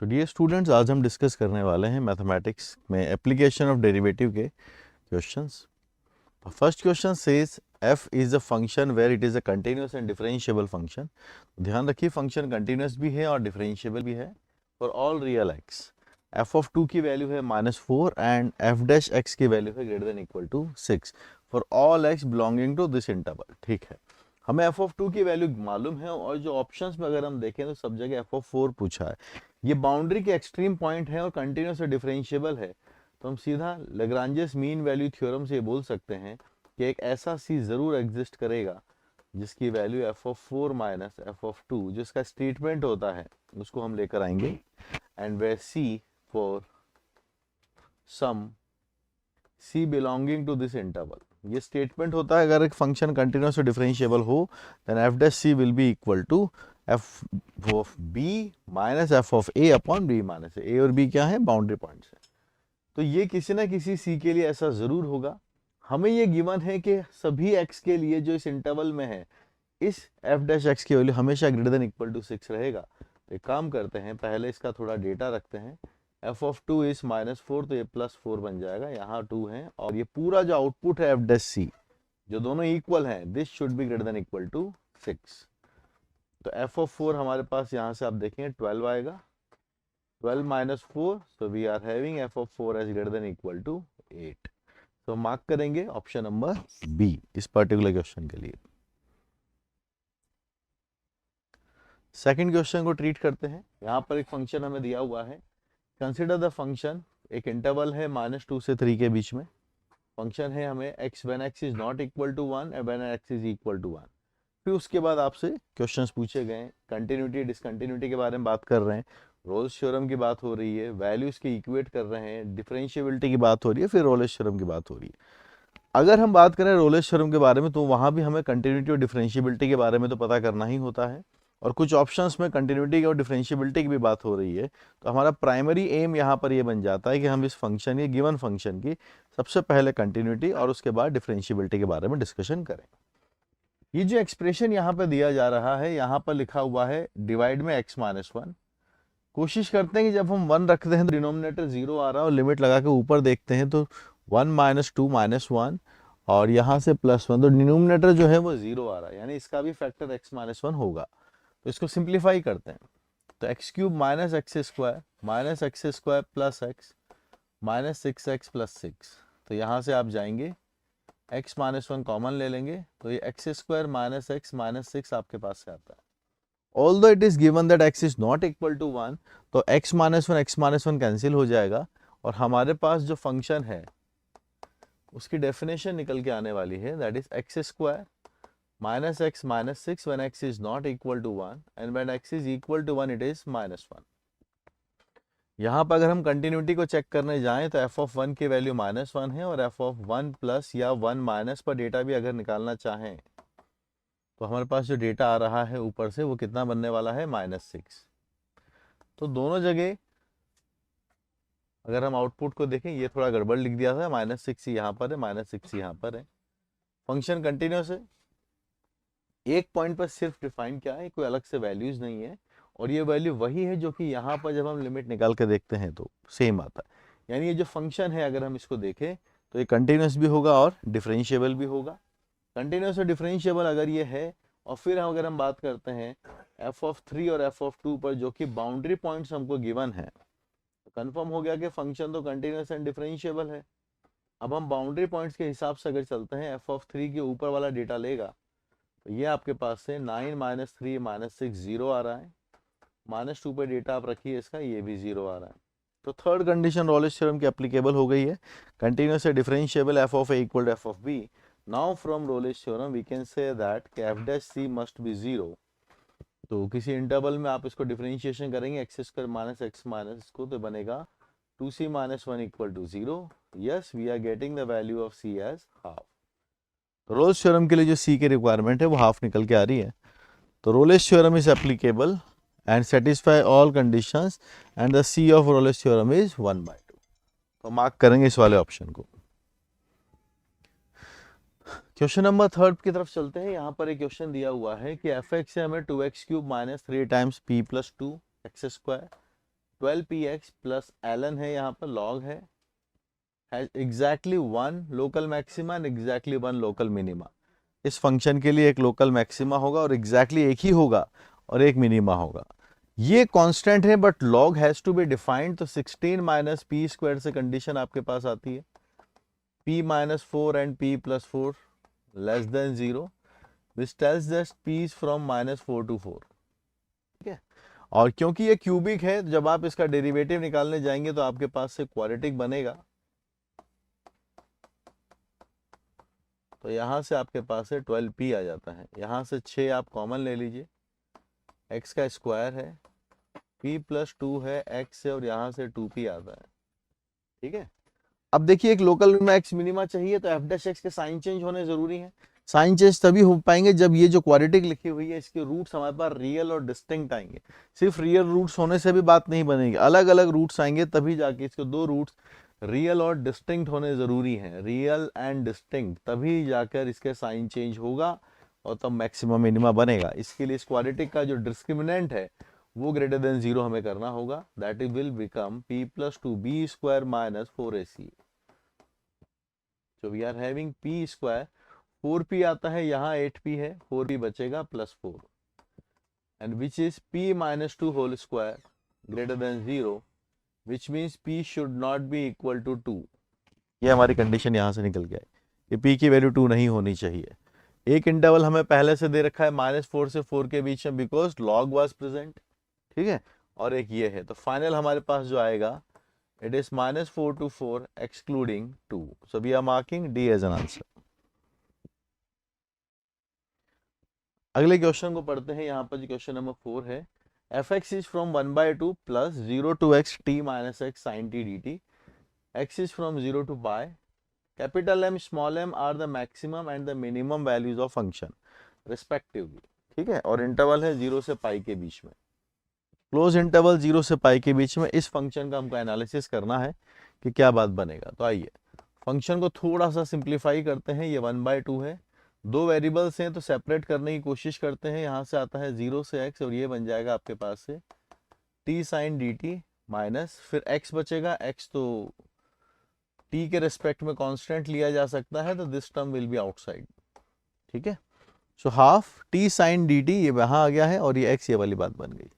So dear students, आज हम discuss करने वाले हैं मैथमेटिक्स में एप्लीकेशन ऑफ डेरिवेटिव के questions. First question says f is a function where it is a continuous and differentiable function. ध्यान रखिए, फंक्शन कंटिन्यूअस भी है और डिफरेंशिएबल भी है for all real x। f of 2 की वैल्यू है -4 एंड f डैश x की वैल्यू है greater than equal to 6 for all x belonging to this interval. ठीक है, हमें f ऑफ 2 की वैल्यू मालूम है और जो ऑप्शंस में अगर हम देखें तो सब जगह f ऑफ 4 पूछा है। ये बाउंड्री के एक्सट्रीम पॉइंट है और कंटिन्यूअस और डिफरेंशिएबल है, तो हम सीधा लेग्रांजेस मीन वैल्यू थ्योरम से बोल सकते हैं कि एक ऐसा सी जरूर एग्जिस्ट करेगा जिसकी value f of 4 minus f of 2, जिसका स्टेटमेंट होता है उसको हम लेकर आएंगे and where c for some c belonging to this interval. ये स्टेटमेंट होता है अगर एक फंक्शन कंटिन्यूअस और डिफरेंशिएबल हो then f dash c will be equal to f of b minus f of a upon b minus a और b क्या है, बाउंड्री पॉइंट्स है। तो ये किसी ना किसी c के लिए ऐसा जरूर होगा। हमें ये गिवन है कि सभी x के लिए जो इस इंटरवल में है इस f डैश x की वैल्यू हमेशा ग्रेटर देन इक्वल टू 6 रहेगा। तो एक काम करते हैं, पहले इसका थोड़ा डेटा रखते हैं। f ऑफ 2 इज -4, तो ये +4 बन जाएगा, यहाँ 2 है और ये पूरा जो आउटपुट है f डैश c जो दोनों इक्वल हैं, this should be greater than equal to 6। तो f ऑफ 4 हमारे पास यहाँ से आप देखेंगे 12 आएगा, 12 minus 4, so we are having f of 4 as greater than equal to 8। तो मार्क करेंगे ऑप्शन नंबर बी इस पर्टिकुलर क्वेश्चन के लिए। सेकंड क्वेश्चन को ट्रीट करते हैं। यहाँ पर एक फंक्शन हमें दिया हुआ है, कंसिडर द फंक्शन, एक इंटरवल है -2 से 3 के बीच में। फंक्शन है हमें x when x is not equal to 1 and when x is equal to 1। फिर उसके बाद आपसे क्वेश्चंस पूछे गए, कंटिन्यूटी डिसकंटिन्यूटी के बारे में बात कर रहे हैं, रोल्स थ्योरम की बात हो रही है, वैल्यूज के इक्वेट कर रहे हैं, डिफरेंशिएबिलिटी की बात हो रही है, फिर रोल्स थ्योरम की बात हो रही है। अगर हम बात करें रोल्स थ्योरम के बारे में तो वहाँ भी हमें कंटिन्यूटी और डिफरेंशिएबिलिटी के बारे में तो पता करना ही होता है, और कुछ ऑप्शंस में कंटिन्यूटी और डिफरेंशिएबिलिटी की भी बात हो रही है। तो हमारा प्राइमरी एम यहाँ पर ये बन जाता है कि हम इस फंक्शन, ये गिवन फंक्शन की सबसे पहले कंटिन्यूटी और उसके बाद डिफरेंशिएबिलिटी के बारे में डिस्कशन करें। ये जो एक्सप्रेशन यहाँ पे दिया जा रहा है, यहाँ पर लिखा हुआ है डिवाइड में x-1। कोशिश करते हैं कि जब हम 1 रखते हैं तो डिनोमिनेटर 0 आ रहा है और लिमिट लगा के ऊपर देखते हैं तो 1 - 2 - 1 और यहाँ से +1, तो डिनोमिनेटर जो है वो 0 आ रहा है, यानी इसका भी फैक्टर x-1 होगा। तो इसको सिंप्लीफाई करते हैं, तो x³ - x² plus x -6x + 6। तो यहाँ से आप जाएंगे x-1 कॉमन ले लेंगे, तो ये x² - x -6 आपके पास से आता है। Although it is given that x is not equal to 1, तो x-1 कैंसिल हो जाएगा और हमारे पास जो फंक्शन है उसकी डेफिनेशन निकल के आने वाली है, that is x² - x -6 when x is not equal to 1 and when x is equal to 1 it is -1। यहाँ पर अगर हम कंटिन्यूटी को चेक करने जाएं तो f ऑफ 1 की वैल्यू -1 है और f ऑफ 1 प्लस या 1 माइनस पर डेटा भी अगर निकालना चाहें तो हमारे पास जो डेटा आ रहा है ऊपर से वो कितना बनने वाला है, -6। तो दोनों जगह अगर हम आउटपुट को देखें, ये थोड़ा गड़बड़ लिख दिया था, -6 यहाँ पर है, -6 यहाँ पर है। फंक्शन कंटिन्यूअस है, एक पॉइंट पर सिर्फ डिफाइन क्या है, कोई अलग से वैल्यूज नहीं है, और ये वैल्यू वही है जो कि यहाँ पर जब हम लिमिट निकाल के देखते हैं तो सेम आता है। यानी ये जो फंक्शन है अगर हम इसको देखें तो ये कंटिन्यूअस भी होगा और डिफरेंशिएबल भी होगा। कंटिन्यूअस और डिफरेंशिएबल अगर ये है, और फिर अगर हम बात करते हैं f ऑफ 3 और f ऑफ 2 पर जो कि बाउंड्री पॉइंट्स हमको गिवन है, तो कंफर्म हो गया कि फंक्शन तो कंटिन्यूअस एंड डिफरेंशिएबल है। अब हम बाउंड्री पॉइंट्स के हिसाब से अगर चलते हैं, f ऑफ 3 के ऊपर वाला डेटा लेगा तो ये आपके पास से 9 - 3 - 6 0 आ रहा है, -2 पे डेटा आप रखिए इसका, ये भी 0 आ रहा है। तो थर्ड कंडीशन रोल्स थ्योरम की एप्लीकेबल हो गई है, कंटिन्यूअस है differentiable f of a equal to f of b। Now from Rolle's theorem we can say that f dash c must be 0। तो किसी इंटरवल में आप इसको डिफरेंशिएशन करेंगे x² - x- इसको, तो बनेगा 2c - 1 equal to 0। Yes, we are getting the value of c as half. तो रोल्स थ्योरम के लिए जो c की रिक्वायरमेंट है वो हाफ निकल के आ रही है। तो Rolle's theorem is applicable and satisfy all conditions and the C of Rolle's theorem is 1/2। तो मार्क करेंगे इस वाले ऑप्शन को। क्वेश्चन नंबर 3 की तरफ चलते हैं। यहाँ पर एक क्वेश्चन दिया हुआ है कि f(x) से हमें 2x³ - 3 times p + 2 x², 12px plus ln है, यहाँ पर log है, has exactly one local maxima and exactly one local minima. इस फंक्शन के लिए एक लोकल मैक्सिमा होगा और एग्जैक्टली एक ही होगा और एक मिनिमा होगा। ये कांस्टेंट है but log has to be defined, तो 16 माइनस पी स्क्वायर से कंडीशन आपके पास आती है, p minus 4 and p plus 4 less than 0, which tells that p is from minus 4 to 4। ठीक है, और क्योंकि ये क्यूबिक है, जब आप इसका डेरिवेटिव निकालने जाएंगे तो आपके पास से क्वाड्रेटिक बनेगा, तो यहां से आपके पास है 12p आ जाता है। यहां से 6 आप कॉमन ले लीजिए, x का स्क्वायर है, p प्लस 2 है x से, और यहां से 2p आता है। ठीक है, अब देखिए एक लोकल मिनिमा एक्स मिनिमा चाहिए तो एफ डैश एक्स के साइन चेंज होने जरूरी है। साइन चेंज तभी हो पाएंगे जब ये जो क्वाड्रेटिक लिखी हुई है इसके रूट्स हमारे पास रियल और डिस्टिंक्ट आएंगे। सिर्फ रियल रूट्स होने से भी बात नहीं बनेगी, अलग अलग रूट्स आएंगे तभी जाके इसके दो रूट्स रियल और डिस्टिंक्ट होने जरूरी हैं, रियल एंड डिस्टिंक्ट, तभी जाकर इसके साइन चेंज होगा और तब मैक्सिमम मिनिमा बनेगा। इसके लिए इस क्वाड्रेटिक का जो डिस्क्रिमिनेंट है वो ग्रेटर देन 0 हमें करना होगा, that it will become p plus 2b square minus 4ac। so we are having p square, 4p आता है, यहाँ 8p है, 4p बचेगा plus 4 and which is p minus 2 whole square greater than 0, which means p should not be equal to 2। ये हमारी condition यहाँ से निकल गया है कि p की वैल्यू 2 नहीं होनी चाहिए। एक इंटरवल हमें पहले से दे रखा है -4 से 4 के बीच में, बिकॉज log वाज प्रेजेंट। ठीक है, और एक ये है, तो फाइनल हमारे पास जो आएगा it is -4 to 4 excluding 2। So we are marking D as an answer. अगले क्वेश्चन को पढ़ते हैं। यहाँ पर जो क्वेश्चन नंबर 4 है, f(x) is from 1/2 plus 0 to x t minus x sin t dt, x is from 0 to pi, capital M small m are the maximum and the minimum values of function respectively। ठीक है, और interval है 0 से पाई के बीच में, close interval 0 से पाई के बीच में। इस फंक्शन का हमको एनालिसिस करना है कि क्या बात बनेगा। तो आइए फंक्शन को थोड़ा सा सिंप्लीफाई करते हैं। ये 1/2 है, दो वेरिएबल्स हैं तो सेपरेट करने की कोशिश करते हैं। यहाँ से आता है 0 से x और ये बन जाएगा आपके पास से t sin dt माइनस, फिर x बचेगा, x तो t के रेस्पेक्ट में कांस्टेंट लिया जा सकता है, तो this term will be outside. ठीक है, so half t sin dt ये वहां आ गया है और ये x ये वाली बात बन गई।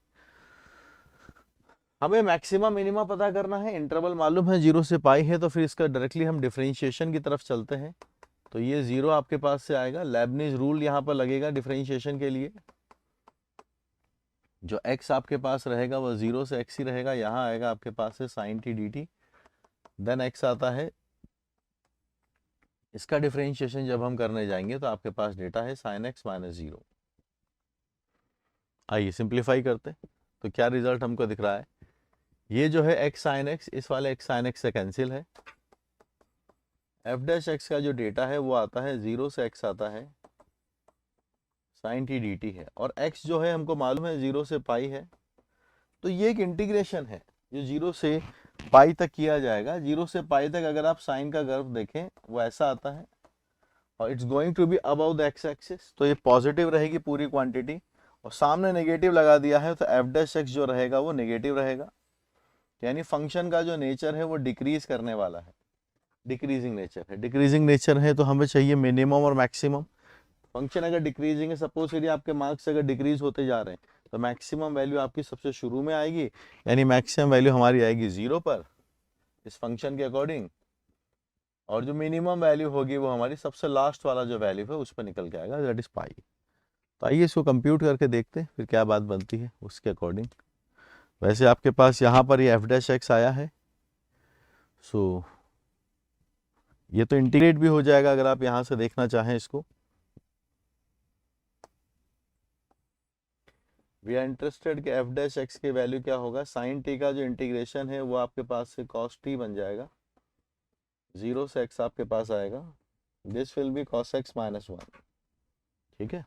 हमें मैक्सिमम मिनिमा पता करना है, इंटरवल मालूम है 0 से पाई है, तो फिर इसका डायरेक्टली हम डिफरेंशिएशन की तरफ चलते हैं। तो ये 0 आपके पास से आएगा, लेबनिज रूल यहाँ पर लगेगा डिफरेंशिएशन के लिए। जो x आपके पास रहेगा वो 0 से x ही रहेगा, यहाँ आएगा आपके पास से sin t dt, then x आता है, इसका डिफरेंशिएशन जब हम करने जाएंगे तो आपके पास डेटा है sin x माइनस 0। आइए सिंप्लीफाई करते हैं, तो क्या रिजल्ट हमको दिख रहा है, ये जो है x sin x इस वाले x sin x से कैंसिल है, f डैश x का जो डेटा है वो आता है 0 से x आता है sin t dt है, और x जो है हमको मालूम है 0 से पाई है, तो ये एक इंटीग्रेशन है जो 0 से पाई तक किया जाएगा। 0 से पाई तक अगर आप साइन का कर्व देखें वो ऐसा आता है और it's going to be above the x axis, तो ये पॉजिटिव रहेगी पूरी क्वांटिटी, और सामने नेगेटिव लगा दिया है तो f डैश x जो रहेगा वो नेगेटिव रहेगा, यानी फंक्शन का जो नेचर है वो डिक्रीज करने वाला है, डिक्रीजिंग नेचर है। डिक्रीजिंग नेचर है तो हमें चाहिए मिनिमम और मैक्सिमम। फंक्शन अगर डिक्रीजिंग है, सपोज यदि आपके मार्क्स अगर डिक्रीज होते जा रहे हैं तो मैक्सिमम वैल्यू आपकी सबसे शुरू में आएगी, यानी मैक्सिमम वैल्यू हमारी आएगी 0 पर इस फंक्शन के अकॉर्डिंग, और जो मिनिमम वैल्यू होगी वो हमारी सबसे लास्ट वाला जो वैल्यू है उस पर निकल के आएगा, दैट इज पाई। तो आइए इसको कंप्यूट करके देखते हैं फिर क्या बात बनती है उसके अकॉर्डिंग। वैसे आपके पास यहाँ पर ये f डैश x आया है, सो ये तो इंटीग्रेट भी हो जाएगा अगर आप यहाँ से देखना चाहें इसको। वी आर इंटरेस्टेड कि f डैश x की वैल्यू क्या होगा, साइन t का जो इंटीग्रेशन है वो आपके पास से cos t बन जाएगा, 0 से x आपके पास आएगा, this will be cos x minus 1। ठीक है,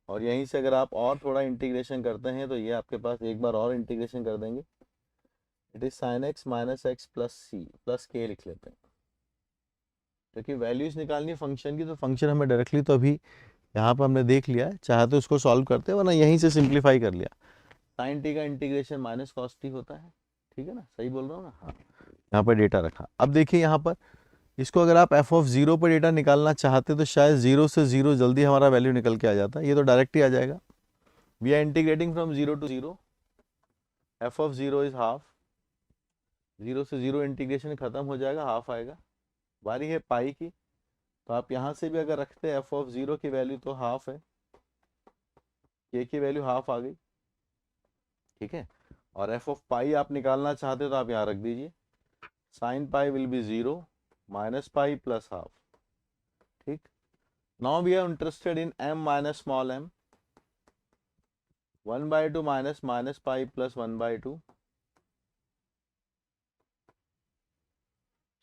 और यहीं से अगर आप और थोड़ा इंटीग्रेशन करते हैं तो ये आपके पास एक बार और इंटीग्रेशन कर देंगे, it is sin x minus x plus c plus k लिख लेते हैं, क्योंकि वैल्यूज निकालनी फंक्शन की, तो फंक्शन हमें डायरेक्टली तो अभी यहाँ पर हमने देख लिया है, चाहे तो उसको सॉल्व करते हैं वरना यहीं से सिंप्लीफाई कर लिया। sin t का इंटीग्रेशन माइनस cos t होता है, ठीक है ना, सही बोल रहा हूँ ना, हाँ। यहाँ पर डेटा रखा। अब देखिए यहाँ पर इसको अगर आप एफ ऑफ जीरो पर डेटा निकालना चाहते तो शायद जीरो से जीरो जल्दी हमारा वैल्यू निकल के आ जाता है, ये तो डायरेक्ट ही आ जाएगा। We are integrating from zero to zero, F of zero is half, zero से जीरो इंटीग्रेशन खत्म हो जाएगा, हाफ आएगा। बारी है पाई की, तो आप यहाँ से भी अगर रखते हैं एफ ऑफ जीरो की वैल्यू तो हाफ है, के की वैल्यू हाफ आ गई, ठीक है। और एफ ऑफ पाई आप निकालना चाहते हो तो आप यहाँ रख दीजिए, sine pi will be zero minus pi plus half, ठीक। Now we are interested in m minus small m, 1/2 minus minus pi plus 1/2।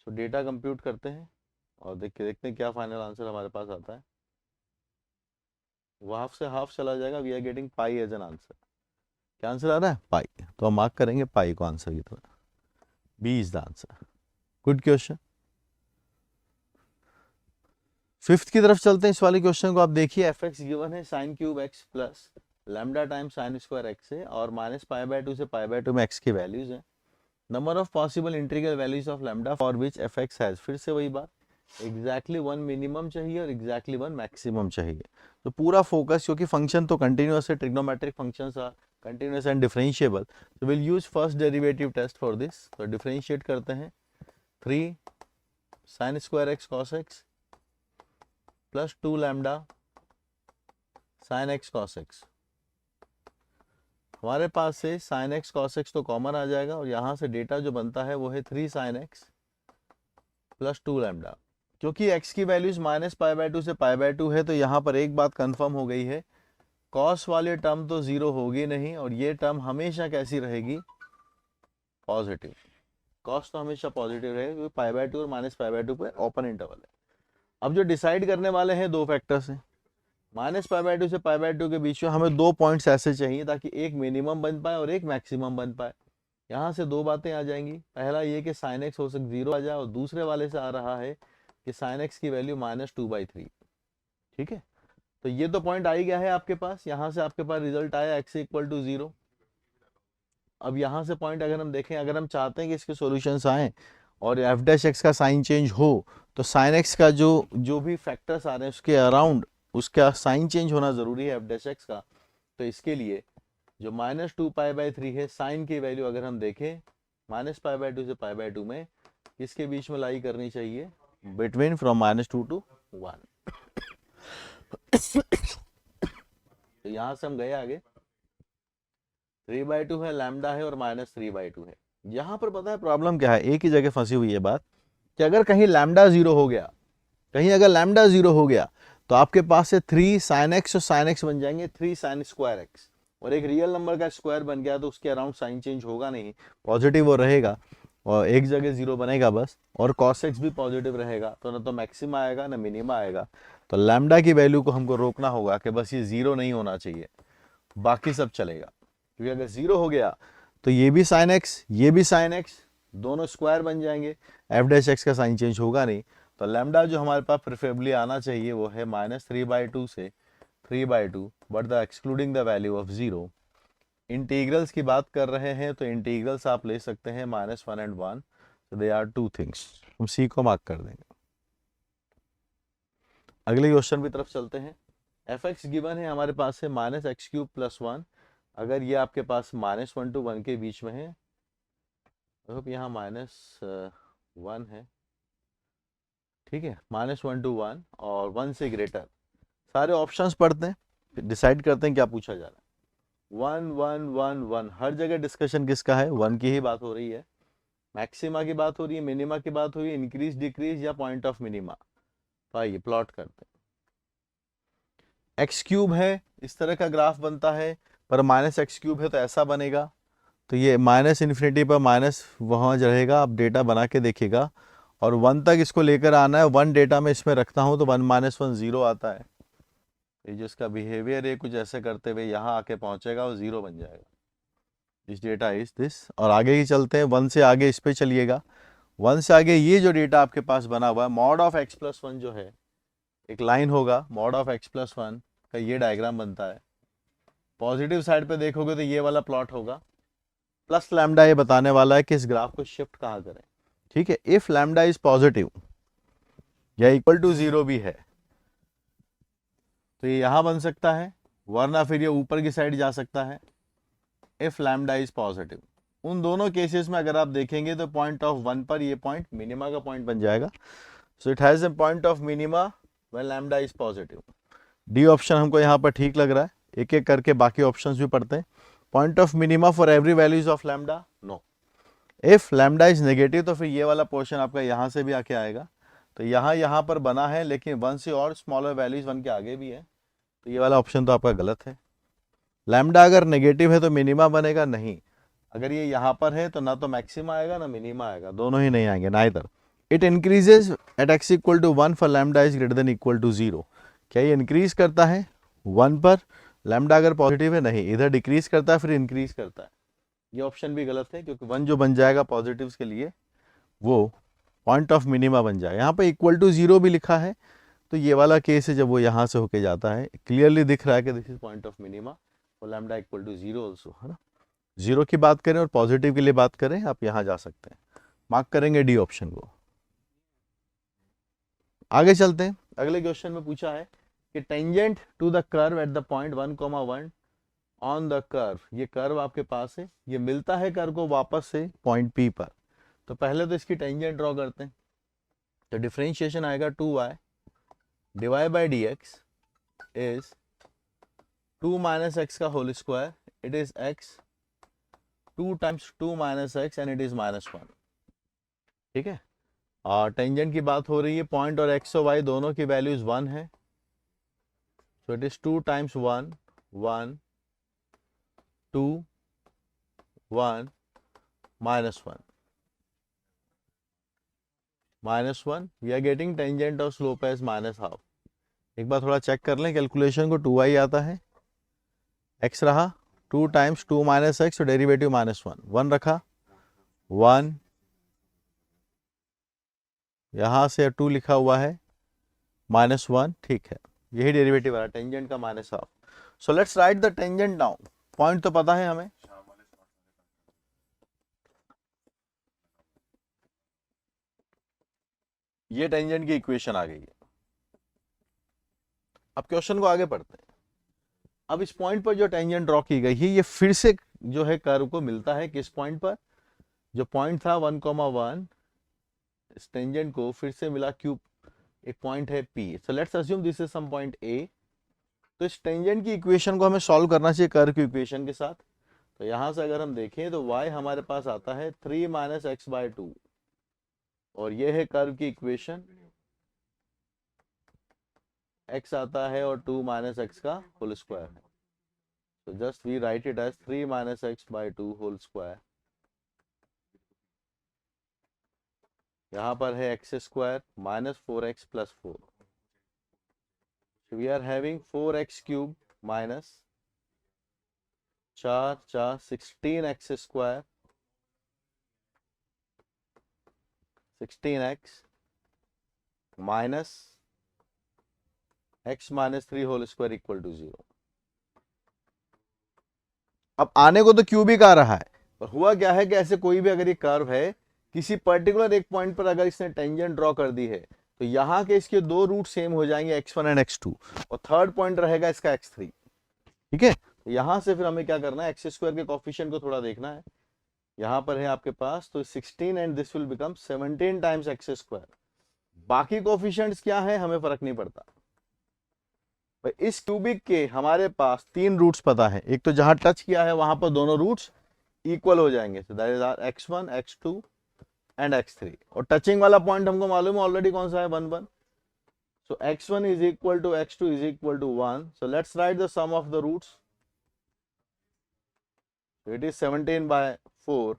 So data compute करते हैं और देखते हैं क्या फाइनल आंसर हमारे पास आता है। वो हाफ से हाफ चला जाएगा, we are getting pi as an answer. क्या आंसर आ रहा है? पाई। तो हम मार्क करेंगे पाई को आंसर की तरह, B is the answer. Good question. Fifth की तरफ चलते हैं। इस वाले क्वेश्चन को आप देखिए, एफ एक्स गिवन है sine cube x plus lambda time sign square x है और माइनस पाई/2 से पाई/2 में एक्स की वैल्यूज हैं। Number of possible integral values of lambda for which F x has, फिर से वही बात, एग्जैक्टली वन मिनिमम चाहिए और एग्जैक्टली वन मैक्सिमम चाहिए। तो पूरा फोकस, क्योंकि फंक्शन तो कंटिन्यूअस है, trigonometric functions are continuous and differentiable, तो will use first derivative test for this. तो डिफरेंशिएट करते हैं, 3 sine square x cos x plus 2 lambda sine x cos x. हमारे पास से साइन एक्स कॉस एक्स तो कॉमन आ जाएगा और यहाँ से डेटा जो बनता है वो है 3 साइन एक्स प्लस 2 लैम्डा। क्योंकि x की वैल्यूज माइनस पाई/2 से पाई/2 है तो यहाँ पर एक बात कंफर्म हो गई है, कॉस वाले टर्म तो जीरो होगी नहीं और ये टर्म हमेशा कैसी रहेगी? पॉजिटिव। कॉस तो हमेशा पॉजिटिव रहेगा क्योंकि पाई/2 और माइनस पाई/2 पे ओपन इंटरवल है। अब जो डिसाइड करने वाले हैं दो फैक्टर्स हैं, माइनस पाई/2 से पाई/2 के बीच में हमें दो पॉइंट्स ऐसे चाहिए ताकि एक मिनिमम बन पाए और एक मैक्सिमम बन पाए। यहाँ से दो बातें आ जाएंगी, पहला ये कि साइन एक्स हो सकता जीरो आ जाए और दूसरे वाले से आ रहा है कि साइन एक्स की वैल्यू -2/3, ठीक है। तो ये तो पॉइंट आ ही गया है आपके पास, यहाँ से आपके पास रिजल्ट आया x इक्वल टू 0। अब यहाँ से पॉइंट अगर हम देखें, अगर हम चाहते हैं कि इसके सॉल्यूशंस आए और एफ डैश एक्स का साइन चेंज हो तो साइन एक्स का जो भी फैक्टर्स आ रहे हैं उसके अराउंड उसका साइन चेंज होना जरूरी है एफ डैश एक्स का। तो इसके लिए जो -2π/3 है, साइन की वैल्यू अगर हम देखें -π/2 से π/2 में इसके बीच में लाई करनी चाहिए, बिटवीन फ्रॉम -2 to 1। तो यहाँ से हम गए आगे, 3/2 है, लैम्डा है और -3/2 है। यहाँ पर पता है प्रॉब्लम क्या है, एक ही जगह फंसी हुई है बात कि अगर कहीं लैम्डा जीरो हो गया, कहीं अगर लैम्डा जीरो हो गया तो आपके पास से 3 साइन एक्स और साइन एक्स बन जाएंगे 3 साइन स्क्वायर एक्स, और एक रियल नंबर का स्क्वायर बन गया तो उसके अराउंड साइन चेंज होगा नहीं, पॉजिटिव वो रहेगा और एक जगह जीरो बनेगा बस, और cos x भी पॉजिटिव रहेगा तो ना तो मैक्सिमा आएगा ना मिनिमा आएगा। तो लैम्डा की वैल्यू को हमको रोकना होगा कि बस ये जीरो नहीं होना चाहिए, बाकी सब चलेगा। क्योंकि अगर जीरो हो गया तो ये भी साइन एक्स ये भी साइन एक्स दोनों स्क्वायर बन जाएंगे, एफ डैश एक्स का साइन चेंज होगा नहीं। तो लैम्डा जो हमारे पास प्रेफरेबली आना चाहिए वो है -3/2 से 3/2, but the excluding the value of 0। Integrals की बात कर रहे हैं तो इंटीग्रल्स आप ले सकते हैं -1 and 1, so they are two things। हम सी को मार्क कर देंगे। अगले क्वेश्चन की तरफ चलते हैं। एफ एक्स गिवन है हमारे पास है -x³ + 1। अगर ये आपके पास -1 to 1 के बीच में है, तो यहाँ -1 है, ठीक है, -1 to 1 और 1 से ग्रेटर। सारे ऑप्शंस पढ़ते हैं, डिसाइड करते हैं क्या पूछा जा रहा है। 1 1 1 1, हर जगह डिस्कशन किसका है? 1 की ही बात हो रही है, मैक्सिमा की बात हो रही है, मिनिमा की बात हो रही है, इंक्रीज डिक्रीज या पॉइंट ऑफ मिनिमा। तो आइए प्लॉट करते हैं। x³ है, इस तरह का ग्राफ बनता है, पर -x³ है तो ऐसा बनेगा। तो ये -∞ पर माइनस वहाँ रहेगा, आप डेटा बना के देखिएगा और 1 तक इसको लेकर आना है। 1 डेटा में इसमें रखता हूँ तो 1 -1 0 आता है। ये जो इसका बिहेवियर है कुछ ऐसे करते हुए यहाँ आके पहुँचेगा और 0 बन जाएगा। This data is this. और आगे ही चलते हैं, 1 से आगे इस पे चलिएगा। 1 से आगे ये जो डेटा आपके पास बना हुआ है, मॉड ऑफ x+1 जो है, एक लाइन होगा, मॉड ऑफ x+1 का ये डायग्राम बनता है। पॉजिटिव साइड पे देखोगे तो ये वाला प्लॉट होगा, प्लस लैम्डा ये बताने वाला है कि इस ग्राफ को शिफ्ट कहाँ करें, ठीक है। इफ लैम्डा इज पॉजिटिव या इक्वल टू 0 भी है तो ये यहां बन सकता है, वरना फिर ये ऊपर की साइड जा सकता है। इफ लैम्डा इज पॉजिटिव, उन दोनों केसेस में अगर आप देखेंगे तो पॉइंट ऑफ 1 पर ये पॉइंट मिनिमा का पॉइंट बन जाएगा। So it has a point of minima when lambda is positive. D option हमको यहाँ पर ठीक लग रहा है। एक एक करके बाकी ऑप्शंस भी पढ़ते हैं। Point of minima for every values of lambda, no. If lambda is negative तो फिर ये वाला पोर्शन आपका यहाँ से भी आके आएगा। तो यहाँ पर बना है, लेकिन 1 से और स्मॉलर वैल्यूज 1 के आगे भी है, तो ये वाला ऑप्शन तो आपका गलत है। लैम्डा अगर नेगेटिव है तो मिनिमा बनेगा नहीं। अगर ये यहाँ पर है तो ना तो मैक्सिमा आएगा ना मिनिमा आएगा, दोनों ही नहीं आएंगे, neither. It increases at x equal to 1 for lambda is greater than equal to 0। क्या ये इंक्रीज करता है 1 पर लैम्डा अगर पॉजिटिव है? नहीं, इधर डिक्रीज करता है फिर इंक्रीज करता है। ये ऑप्शन भी गलत है, क्योंकि 1 जो बन जाएगा पॉजिटिव्स के लिए वो पॉइंट ऑफ मिनिमा बन जाएगा। यहाँ पे इक्वल टू 0 भी लिखा है, तो ये वाला केस है जब वो यहाँ से होके जाता है, क्लियरली दिख रहा है कि this is point of minima और लैम्डा इक्वल टू 0 ऑल्सो, है ना। 0 की बात करें और पॉजिटिव के लिए बात करें, आप यहाँ जा सकते हैं। मार्क करेंगे डी ऑप्शन को। आगे चलते हैं। अगले क्वेश्चन में पूछा है कि tangent to the curve at the point 1,1 on the curve, ये कर्व आपके पास है, ये मिलता है कर्व को वापस से पॉइंट P पर। तो पहले तो इसकी टेंजेंट ड्रॉ करते हैं। तो डिफरेंशिएशन आएगा 2y divide by d x is 2 minus x का whole square, it is x 2 times 2 minus x and it is -1, ठीक है। और टेंजेंट की बात हो रही है, पॉइंट और x और y दोनों की वैल्यूज 1 है, so it is 2 times 1 1 2 1 -1 -1, we are getting tangent और स्लोप एज -हाफ। एक बार थोड़ा चेक कर लें कैलकुलेशन को, 2y आता है, x रहा 2 टाइम्स 2 माइनस एक्स, तो डेरिवेटिव -1, 1 रखा 1, यहाँ से 2 लिखा हुआ है -1, ठीक है, यही डेरिवेटिव आ रहा है टेंजेंट का -half. So let's write the tangent down. Point तो पता है हमें, ये टेंजेंट की इक्वेशन आ गई है। अब क्वेश्चन को आगे पढ़ते हैं। अब इस पॉइंट पर जो टेंजेंट ड्रॉ की गई है, ये फिर से जो है कर्व को मिलता है किस पॉइंट पर? जो पॉइंट था 1,1, इस टेंजेंट को फिर से मिला क्यूब, एक पॉइंट है P। So let's assume this is some point A। तो इस टेंजेंट की इक्वेशन को हमें सॉल्व करना चाहिए कर्व की इक्वेशन के साथ। तो यहां से अगर हम देखें तो y हमारे पास आता है 3 माइनस एक्स बाय 2, और ये है कर्व की इक्वेशन, x आता है और 2 माइनस एक्स का होल स्क्वायर है। तो just we write it as 3 minus x by 2 whole square. यहाँ पर है x square minus 4x plus 4। वी आर हैविंग 4x cube minus 4 4 16x square 16x minus x minus 3 whole square equal to 0। अब आने को तो क्यूबिक आ रहा है, पर हुआ क्या है कि ऐसे कोई भी अगर ये कर्व है, किसी पर्टिकुलर एक पॉइंट पर अगर इसने टेंजेंट ड्रॉ कर दी है, तो यहाँ के इसके दो रूट सेम हो जाएंगे x1 एंड x2, और थर्ड पॉइंट रहेगा इसका x3, ठीक है। तो यहाँ से फिर हमें क्या करना है, एक्स स्क्वायर के कोफिशिएंट को थोड़ा देखना है। यहाँ पर है आपके पास, तो 16 and this will become 17 times x square. बाकी कोफिशिएंट्स क्या है हमें फर्क नहीं पड़ता। इस क्यूबिक के हमारे पास 3 रूट्स पता है, एक तो जहां टच किया है वहां पर दोनों रूट्स इक्वल हो जाएंगे, so that is our x1 x2 and x3, और टचिंग वाला पॉइंट हमको मालूम है ऑलरेडी कौन सा है, 1 1। so x1 is equal to x2 is equal to 1, so let's write the sum of the roots, so it is 17 by 4,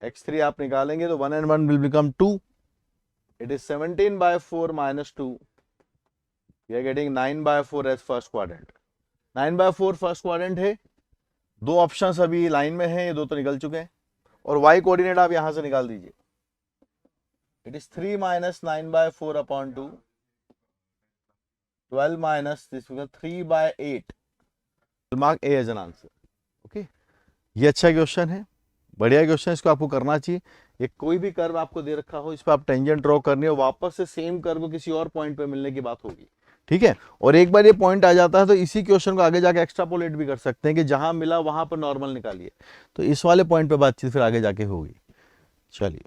x3 आप निकालेंगे तो 1 and 1 will become 2, it is 17 by 4 minus 2, we are getting 9 by 4 as first quadrant। 9 by 4 first quadrant है, दो options अभी line में है, ये दो तो निकल चुके हैं, और y कोऑर्डिनेट आप यहां से निकाल दीजिए, it is 3 minus 9 by 4 upon 2, 12 minus this 3 by 8, mark A as an answer, okay. ये अच्छा क्वेश्चन है, बढ़िया क्वेश्चन, इसको आपको करना चाहिए। ये कोई भी कर्व आपको दे रखा हो, इस पर आप टेंजेंट ड्रॉ करनी हो, वापस से सेम कर्व किसी और पॉइंट पे मिलने की बात होगी, ठीक है। और एक बार ये पॉइंट आ जाता है तो इसी क्वेश्चन को आगे जाके एक्स्ट्रापोलेट भी कर सकते हैं कि जहां मिला वहां पर नॉर्मल निकालिए, तो इस वाले पॉइंट पे बातचीत फिर आगे जाके होगी। चलिए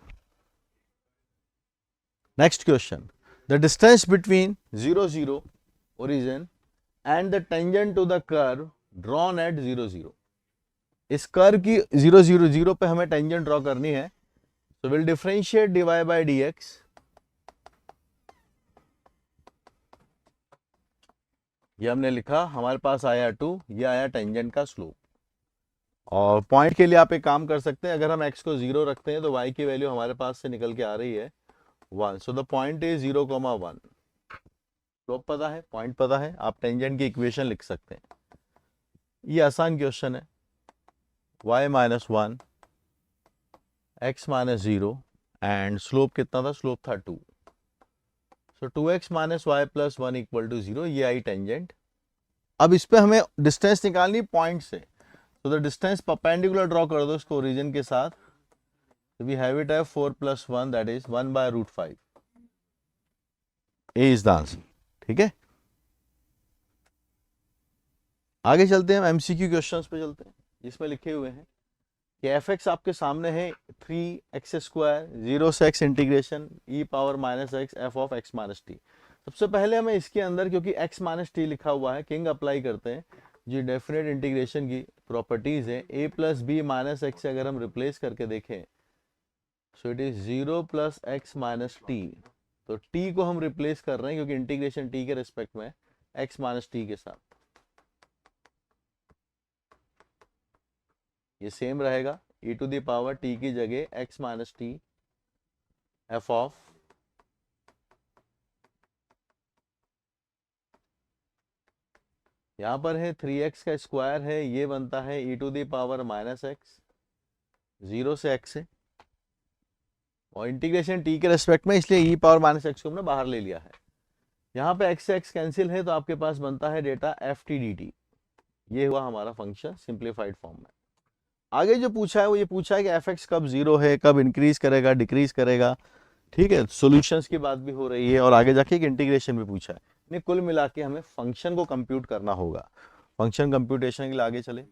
next question, the distance between 0 0 origin and the tangent to the curve drawn at 0 0। इस कर्व की 0 0 0 पे हमें टेंजेंट ड्रॉ करनी है, so we'll differentiate dy by dx, ये हमने लिखा, हमारे पास आया 2, ये आया टेंजेंट का स्लोप। और पॉइंट के लिए आप एक काम कर सकते हैं, अगर हम x को 0 रखते हैं तो y की वैल्यू हमारे पास से निकल के आ रही है 1, so the point is 0, 1। Slope पता है, पॉइंट पता है, आप टेंजेंट की इक्वेशन लिख सकते हैं। ये आसान क्वेश्चन है, y - 1 x - 0 एंड स्लोप कितना था, स्लोप था 2, सो 2x - y + 1 = 0, ये आई टेंजेंट। अब इस पे हमें डिस्टेंस निकालनी पॉइंट से, तो द डिस्टेंस परपेंडिकुलर ड्रॉ कर दो इसको ओरिजिन के साथ, वी हैव इट है 4 + 1 that is 1/√5, A is the answer, ठीक है। आगे चलते हैं, हम एमसीक्यू क्वेश्चंस पे चलते हैं, जिसमें लिखे हुए हैं कि एफ एक्स आपके सामने है 3x² 0 से x integration e power -x f of x - t। सबसे पहले हमें इसके अंदर, क्योंकि x - t लिखा हुआ है, किंग अप्लाई करते हैं, जो डेफिनेट इंटीग्रेशन की प्रॉपर्टीज है, a + b - x से अगर हम रिप्लेस करके देखें, सो इट इज 0 + x - t। तो t को हम रिप्लेस कर रहे हैं क्योंकि इंटीग्रेशन t के रिस्पेक्ट में x - t के साथ, ये सेम रहेगा, e⁻t की जगह x - t f ऑफ, यहाँ पर है 3x का स्क्वायर है, ये बनता है e⁻−x 0 से x है, और इंटीग्रेशन t के रेस्पेक्ट में, इसलिए e⁻−x को हमने बाहर ले लिया है। यहाँ पे x से x कैंसिल है, तो आपके पास बनता है डेटा ft dt। ये हुआ हमारा फंक्शन सिंप्लीफाइड फॉर्म में। आगे जो पूछा है वो ये पूछा है कि fx कब 0 है, कब इंक्रीज करेगा, डिक्रीज करेगा, ठीक है। सॉल्यूशंस की बात भी हो रही है और आगे जाके एक इंटीग्रेशन भी पूछा है। नहीं, कुल मिला के हमें फंक्शन को कंप्यूट करना होगा। फंक्शन कंप्यूटेशन के लिए आगे चले,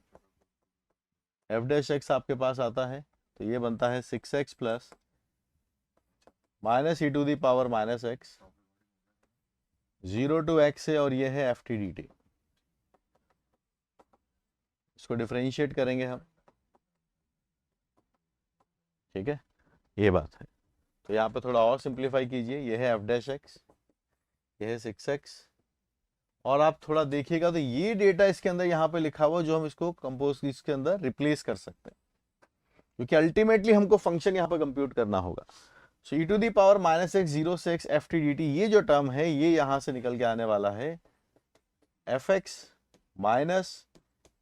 f' आपके पास आता है, तो ये बनता है 6x plus -e⁻−x 0 to x है, और ये है ft dt। इसको डिफरेंशिएट करेंगे हम, ठीक है, ये बात है। तो यहाँ पे थोड़ा और सिंप्लीफाई कीजिए, ये है f', ये है 6x, और आप थोड़ा देखिएगा तो ये डेटा इसके अंदर यहाँ पे लिखा हुआ, जो हम इसको कंपोज इसके अंदर रिप्लेस कर सकते हैं, क्योंकि अल्टीमेटली हमको फंक्शन यहाँ पे कंप्यूट करना होगा। सो e⁻−x 0 से x ft dt, ये जो टर्म है ये यहाँ से निकल के आने वाला है fx माइनस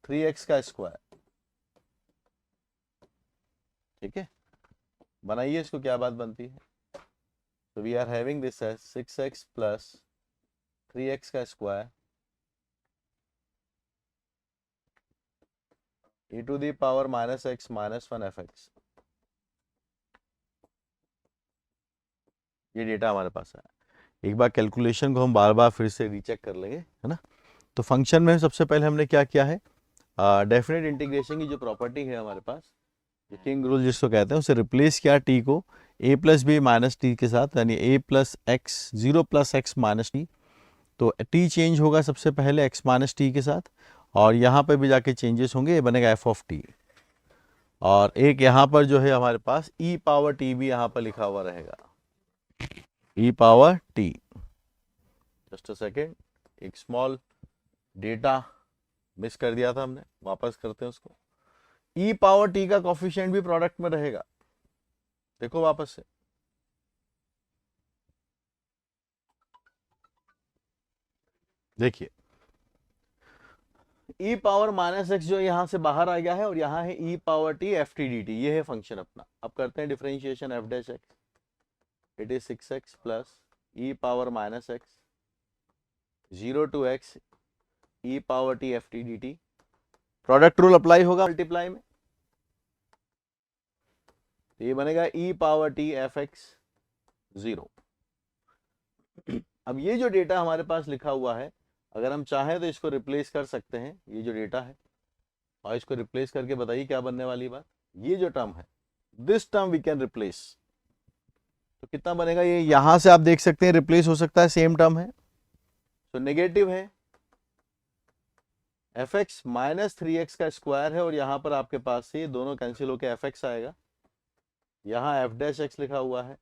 3x का स्क्वायर, ठीक है। बनाइए इसको, क्या बात बनती है, तो we are having this as 6x plus 3x का स्क्वायर e⁻−x - 1 fx। ये डेटा हमारे पास है। एक बार कैलकुलेशन को हम बार बार फिर से रीचेक कर लेंगे, है ना। तो फंक्शन में सबसे पहले हमने क्या किया है, डेफिनेट इंटीग्रेशन की जो प्रॉपर्टी है हमारे पास, किंग रूल जिसको कहते हैं, उसे रिप्लेस किया t को a + b - t के साथ, यानी a + x 0 + x - t। तो t चेंज होगा सबसे पहले x - t के साथ, और यहाँ पे भी जाके चेंजेस होंगे, ये बनेगा f ऑफ t। और एक यहाँ पर जो है हमारे पास e⁻t भी यहाँ पर लिखा हुआ रहेगा, e⁻t। जस्ट अ सेकेंड, एक स्मॉल डेटा मिस कर दिया था हमने, वापस करते हैं उसको। e⁻t का कॉफिशिएंट भी प्रोडक्ट में रहेगा, देखो वापस से, देखिए e⁻−x जो यहाँ से बाहर आ गया है, और यहाँ है e⁻t ft dt, ये है फंक्शन अपना। अब करते हैं differentiation f', it is 6x plus e⁻−x 0 to x e⁻t ft dt। Product rule apply होगा मल्टीप्लाई में, तो ये बनेगा e पावर t fx 0। अब ये जो डेटा हमारे पास लिखा हुआ है, अगर हम चाहें तो इसको रिप्लेस कर सकते हैं, ये जो डेटा है, और इसको रिप्लेस करके बताइए क्या बनने वाली बात। ये जो टर्म है, this term we can replace, तो कितना बनेगा, ये यहां से आप देख सकते हैं रिप्लेस हो सकता है, सेम टर्म है, तो नेगेटिव है, fx माइनस 3x का स्क्वायर है, और यहां पर आपके पास से दोनों कैंसिल होकर fx आएगा, यहां f डैश x लिखा हुआ है,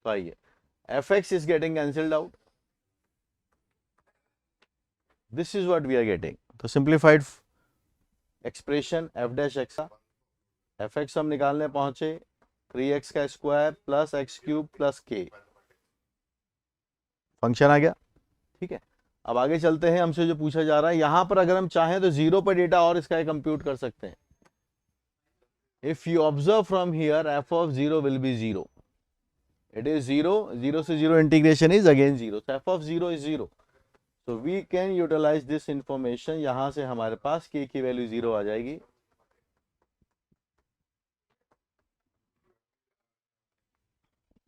तो आइए fx is getting cancelled out, this is what we are getting, तो simplified expression f dash x का fx हम निकालने पहुंचे 3x का square plus x cube plus k, function आ गया, ठीक है। अब आगे चलते हैं, हमसे जो पूछा जा रहा है यहां पर, अगर हम चाहें तो 0 पर डेटा और इसका कंप्यूट कर सकते हैं। If you observe from here f of 0 will be 0, it is 0, 0 से 0 integration is again 0, so f of 0 is 0, so we can utilize this information, यहां से हमारे पास k की वैल्यू 0 आ जाएगी,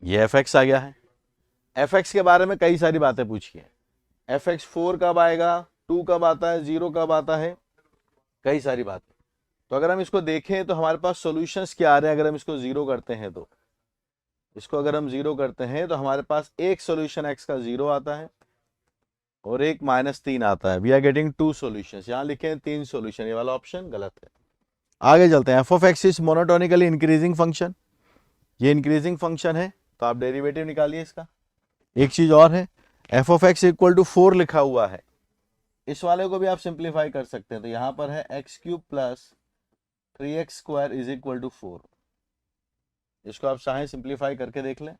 ये fx आ गया है। fx के बारे में कई सारी बातें पूछी है, fx 4 कब आएगा, 2 कब आता है, 0 कब आता है, कई सारी बातें। तो अगर हम इसको देखें तो हमारे पास सॉल्यूशंस क्या आ रहे हैं, अगर हम इसको 0 करते हैं तो, इसको अगर हम 0 करते हैं तो हमारे पास एक सॉल्यूशन x का 0 आता है और एक -3 आता है, वी आर गेटिंग 2 सॉल्यूशंस, यहाँ लिखे हैं 3 सॉल्यूशन, ये वाला ऑप्शन गलत है। आगे चलते हैं, f of x is monotonically increasing function, ये इंक्रीजिंग फंक्शन है, तो आप डेरिवेटिव निकालिए इसका। एक चीज और है, f of x equal to 4 लिखा हुआ है, इस वाले को भी आप सिंप्लीफाई कर सकते हैं, तो यहां पर है x cube plus 3x square is equal to 4, इसको आप चाहें सिंप्लीफाई करके देख लें,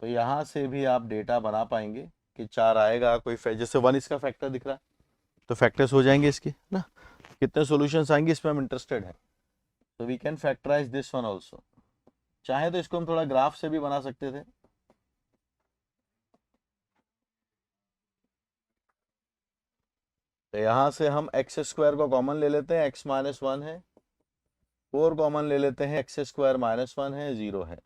तो यहां से भी आप डेटा बना पाएंगे कि 4 आएगा, कोई जैसे 1 इसका फैक्टर दिख रहा है तो फैक्टर्स हो जाएंगे इसके ना, कितने सॉल्यूशंस आएंगे इसमें हम इंटरेस्टेड हैं, तो we can factorise this one also. चाहे तो इसको हम थोड़ा ग्राफ से भी बना सकते थे, तो यहां से हम एक्स स्क्वायर को कॉमन ले लेते हैं, x माइनस 1 है, 4 कॉमन ले लेते हैं, x स्क्वायर माइनस 1 है, 0 है,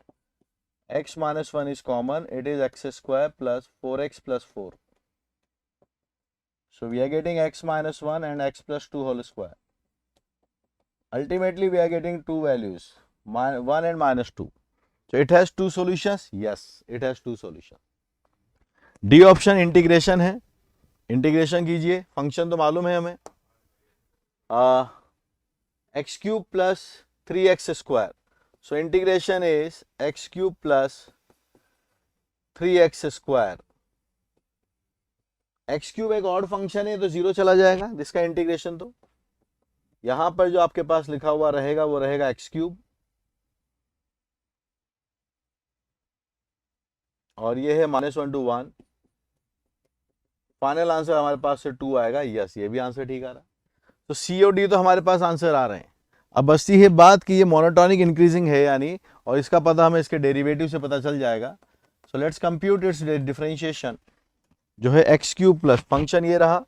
x minus 1 is common, it is x square plus 4x plus 4, so we are getting x minus 1 and x plus 2 whole square, ultimately we are getting two values, 1 and minus 2, so it has two solutions, yes it has two solutions। D option integration है, integration कीजिए, function तो मालूम है हमें, x cube plus 3x square, so integration is x cube plus 3x square, x cube एक odd function है तो 0 चला जाएगा, जिसका इंटीग्रेशन, तो यहां पर जो आपके पास लिखा हुआ रहेगा वो रहेगा एक्स क्यूब, और ये है -1 to 1, फाइनल आंसर हमारे पास से 2 आएगा, यस ये भी आंसर ठीक आ रहा है, तो सी और डी तो हमारे पास आंसर आ रहे हैं। अब बस ये बात कि ये मोनोटोनिक इंक्रीजिंग है यानी, और इसका पता हमें इसके डेरिवेटिव से पता चल जाएगा, so let's compute it's differentiation, जो है एक्स क्यूब प्लस फंक्शन ये रहा,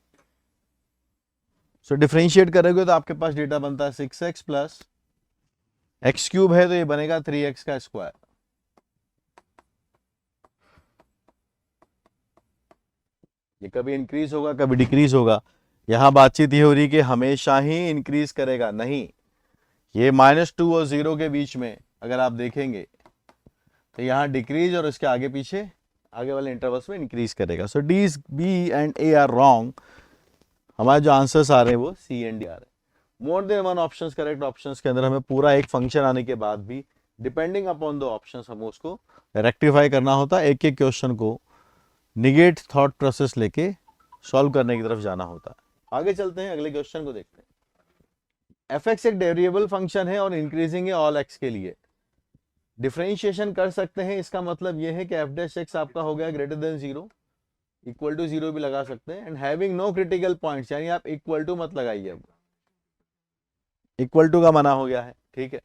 सो डिफरेंशिएट करोगे तो आपके पास डेटा बनता है 6x प्लस एक्स क्यूब है तो ये बनेगा 3x का स्क्वायर, ये कभी इंक्रीज होगा कभी डिक्रीज होगा, यहां बातचीत ये हो रही कि हमेशा ही इंक्रीज करेगा, नहीं, ये -2 और 0 के बीच में अगर आप देखेंगे तो यहाँ डिक्रीज और इसके आगे पीछे आगे वाले इंटरवल्स में इंक्रीज करेगा, so D B and A are wrong, हमारे जो आंसर्स आ रहे हैं वो सी एंड डी आ रहे हैं। More than one options correct options के अंदर हमें पूरा एक फंक्शन आने के बाद भी डिपेंडिंग अपॉन द ऑप्शंस हमें उसको रेक्टिफाई करना होता है, एक एक क्वेश्चन को निगेट थॉट प्रोसेस लेके सॉल्व करने की तरफ जाना होता है। आगे चलते हैं, अगले क्वेश्चन को देखते हैं। एफ एक्स एक वेरिएबल फंक्शन है और इंक्रीजिंग है ऑल एक्स के लिए, डिफरेंशिएशन कर सकते हैं, इसका मतलब यह है कि एफ डैश एक्स आपका हो गया ग्रेटर देन 0, इक्वल टू 0 भी लगा सकते हैं, and having no critical points, यानी आप इक्वल टू मत लगाइए, अब इक्वल टू का मना हो गया है, ठीक है।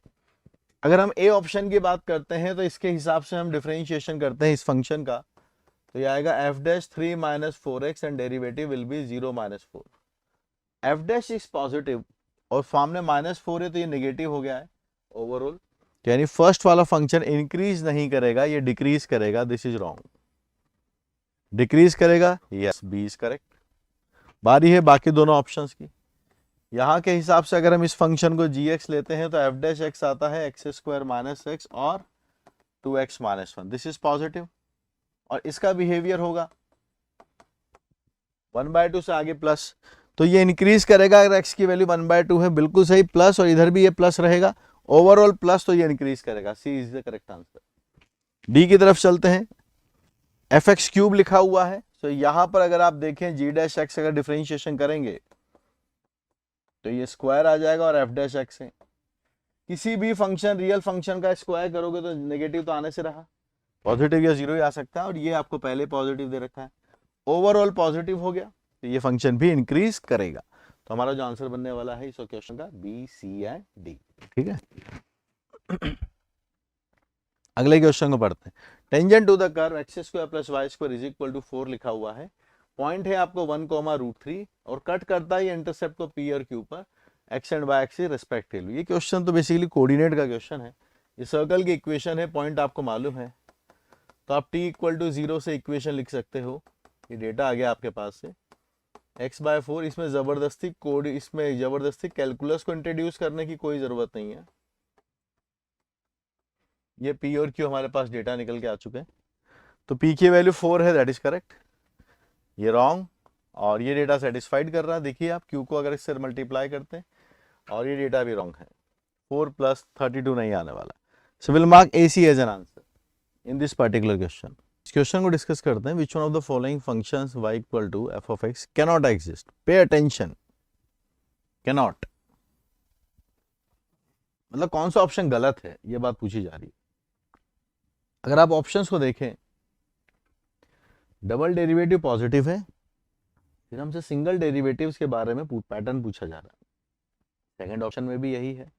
अगर हम ए ऑप्शन की बात करते हैं तो इसके हिसाब से हम डिफरेंशिएशन करते हैं इस फंक्शन का, तो ये आएगा F dash 3 minus 4x and derivative will be 0 minus 4, F dash is positive और सामने -4 है तो ये नेगेटिव हो गया है ओवरऑल, यानी फर्स्ट वाला फंक्शन इंक्रीज नहीं करेगा, ये डिक्रीज करेगा, दिस इज रॉन्ग। डिक्रीज करेगा, यस, बी इज करेक्ट। बारी है बाकी दोनों ऑप्शंस की। यहां के हिसाब से अगर हम इस फंक्शन को gx लेते हैं तो f डैश x आता है x² - x और 2x - 1, दिस इज पॉजिटिव। और इसका बिहेवियर होगा 1/2 से आगे प्लस, तो ये इंक्रीज करेगा अगर x की वैल्यू 1/2 है, बिल्कुल सही, प्लस, और इधर भी ये प्लस रहेगा, ओवरऑल प्लस, तो ये इंक्रीज करेगा। C is the correct answer. D की तरफ चलते हैं। fx³ लिखा हुआ है, तो यहां पर अगर आप देखें g डैश x अगर डिफरेंशिएशन करेंगे तो ये स्क्वायर आ जाएगा और f डैश x है। किसी भी फंक्शन, रियल फंक्शन का स्क्वायर करोगे तो नेगेटिव तो आने से रहा, पॉजिटिव या जीरो ही आ सकता है, और ये आपको पहले पॉजिटिव दे रखा है, ओवरऑल पॉजिटिव हो गया, तो ये फंक्शन भी इंक्रीज करेगा। तो हमारा जो आंसर बनने वाला है इस क्वेश्चन का बी, सी एंड डी। ठीक है, अगले क्वेश्चन को पढ़ते हैं। Tangent to the curve x² + y² = 4 लिखा हुआ है। पॉइंट है आपको 1, और कट करता है इंटरसेप्ट को p और q पर x and y axis respectively. ये क्वेश्चन तो बेसिकली कोऑर्डिनेट का क्वेश्चन है। ये सर्कल की इक्वेशन है, पॉइंट आपको मालूम है, तो आप t = 0 से इक्वेशन लिख सकते हो। ये डेटा आ गया आपके पास से x/4। इसमें जबरदस्ती कैलकुलस को इंट्रोड्यूस करने की कोई जरूरत नहीं है। ये p और q हमारे पास डेटा निकल के आ चुके हैं, तो p की वैल्यू 4 है, दैट इज करेक्ट। ये रॉन्ग, और ये डेटा सेटिस्फाइड कर रहा है। देखिए आप q को अगर इससे मल्टीप्लाई करते हैं, और ये डेटा भी रॉन्ग है, 4 + 32 नहीं आने वाला। So will mark AC as an answer in this particular question. इस क्वेश्चन को डिस्कस करते हैं। Which one of the following functions y = f(x) cannot exist? Pay attention, cannot मतलब कौन सा ऑप्शन गलत है, ये बात पूछी जा रही है। अगर आप ऑप्शंस को देखें, डबल डेरिवेटिव पॉजिटिव है, फिर हमसे सिंगल डेरिवेटिव्स के बारे में पैटर्न पूछा जा रहा है, सेकंड ऑप्शन में भी यही है।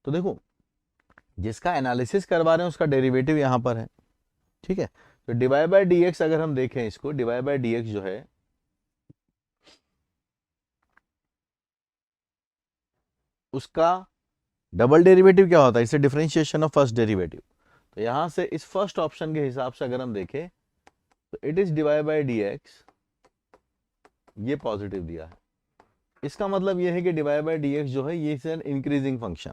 तो देखो, जिसका एनालिसिस करवा रहे हैं उसका डेरिवेटिव यहां पर है, ठीक है। तो dy/dx अगर हम देखें इसको, dy/dx जो है उसका डबल डेरिवेटिव क्या होता है, इसे डिफरेंशिएशन ऑफ फर्स्ट डेरिवेटिव। तो यहां से इस फर्स्ट ऑप्शन के हिसाब से अगर हम देखें तो इट इज dy/dx, ये पॉजिटिव दिया है। इसका मतलब ये है कि dy/dx जो है ये इज एन इंक्रीजिंग फंक्शन।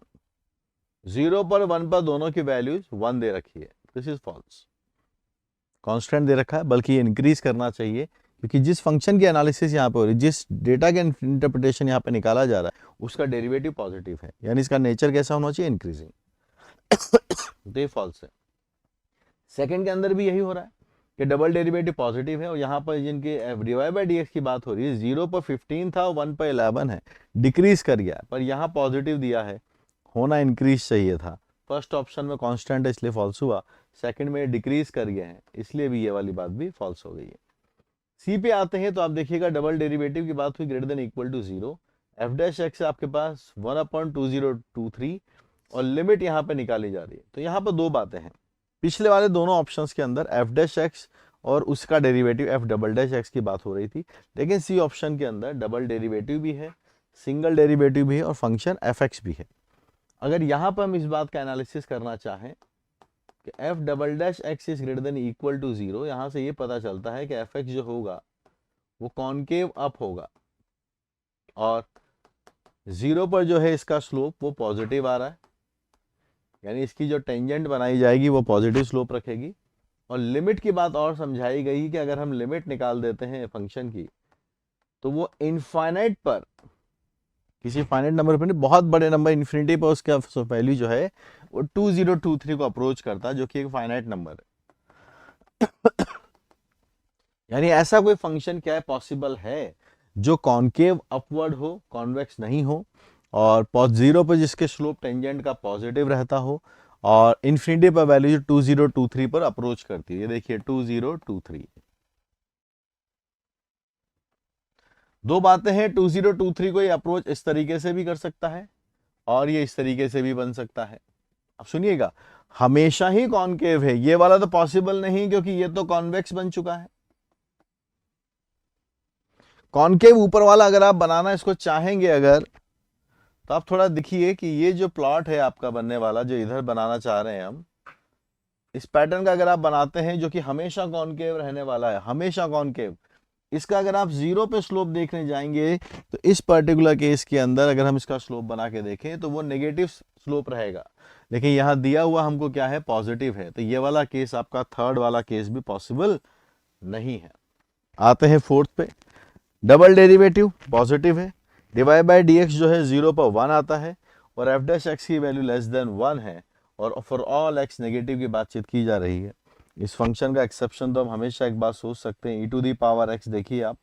0 पर 1 पर दोनों की वैल्यूज 1 दे रखी है, दिस इज फॉल्स। कांस्टेंट दे रखा है, बल्कि ये इंक्रीज करना चाहिए, क्योंकि जिस फंक्शन की एनालिसिस यहाँ पे हो रही है, जिस डेटा का इंटरप्रिटेशन यहाँ पे निकाला जा रहा है, उसका डेरिवेटिव पॉजिटिव है, यानी इसका नेचर कैसा होना चाहिए, इंक्रीजिंग। तो ये फॉल्स है। सेकंड के अंदर भी यही हो रहा है कि डबल डेरिवेटिव पॉजिटिव है, और यहाँ पर जिनके dy/dx की बात हो रही है, 0 पर 15 था, 1 पर 11 है, डिक्रीज कर गया, पर यहाँ पॉजिटिव दिया है, होना इंक्रीज चाहिए था। फर्स्ट ऑप्शन में कांस्टेंट है इसलिए फॉल्स हुआ, सेकंड में डिक्रीज कर गए हैं इसलिए भी ये वाली बात भी फॉल्स हो गई है। सी पे आते हैं, तो आप देखिएगा डबल डेरिवेटिव की बात हुई >= 0, f डैश एक्स आपके पास 1/2023, और लिमिट यहाँ पे निकाली जा रही है। तो यहाँ पर दो बातें हैं, पिछले वाले दोनों ऑप्शंस के अंदर f डैश एक्स और उसका derivative f double dash x की बात हो रही थी, लेकिन सी ऑप्शन के अंदर डबल डेरिवेटिव भी है, सिंगल डेरिवेटिव भी है, और फंक्शन fx भी है। अगर यहाँ पर हम इस बात का एनालिसिस करना चाहें कि f double dash x is > 0, यहाँ से ये पता चलता है कि fx जो होगा वो कॉनकेव अप होगा, और 0 पर जो है इसका स्लोप वो पॉजिटिव आ रहा है, यानी इसकी जो टेंजेंट बनाई जाएगी वो पॉजिटिव स्लोप रखेगी। और लिमिट की बात और समझाई गई कि अगर हम लिमिट निकाल देते हैं फंक्शन की, तो वो इनफाइनाइट पर, किसी फाइनाइट नंबर पर नहीं, बहुत बड़े नंबर इन्फिनिटी पर उसका वैल्यू जो है वो 2023 को अप्रोच करता है, जो कि एक फाइनाइट नंबर है। यानी ऐसा कोई फंक्शन क्या है, पॉसिबल है जो कॉनकेव अपवर्ड हो, कॉन्वेक्स नहीं हो, और 0 पर जिसके स्लोप टेंजेंट का पॉजिटिव रहता हो, और इन्फिनिटी पर वैल्यू 2023 पर अप्रोच करती है। ये देखिए 2023, दो बातें हैं। 2023 को ये अप्रोच इस तरीके से भी कर सकता है, और ये इस तरीके से भी बन सकता है। अब सुनिएगा, हमेशा ही कॉनकेव है, ये वाला तो पॉसिबल नहीं, क्योंकि ये तो कॉन्वेक्स बन चुका है। कॉनकेव ऊपर वाला अगर आप बनाना इसको चाहेंगे अगर, तो आप थोड़ा देखिए कि ये जो प्लॉट है आपका बनने वाला, जो इधर बनाना चाह रहे हैं हम, इस पैटर्न का अगर आप बनाते हैं जो कि हमेशा कॉनकेव रहने वाला है, हमेशा कॉनकेव, इसका अगर आप 0 पे स्लोप देखने जाएंगे तो इस पर्टिकुलर केस के अंदर अगर हम इसका स्लोप बना के देखें तो वो नेगेटिव स्लोप रहेगा। लेकिन यहाँ दिया हुआ हमको क्या है, पॉजिटिव है, तो ये वाला केस आपका थर्ड वाला केस भी पॉसिबल नहीं है। आते हैं फोर्थ पे, डबल डेरिवेटिव पॉजिटिव है, डिवाइड बाई डी एक्स जो है 0 पर 1 आता है और एफ डैश एक्स की वैल्यू लेस देन 1 है और फॉर ऑल एक्स नेगेटिव की बातचीत की जा रही है। इस फंक्शन का एक्सेप्शन तो हम हमेशा एक बात सोच सकते हैं, e to the power x, देखिए आप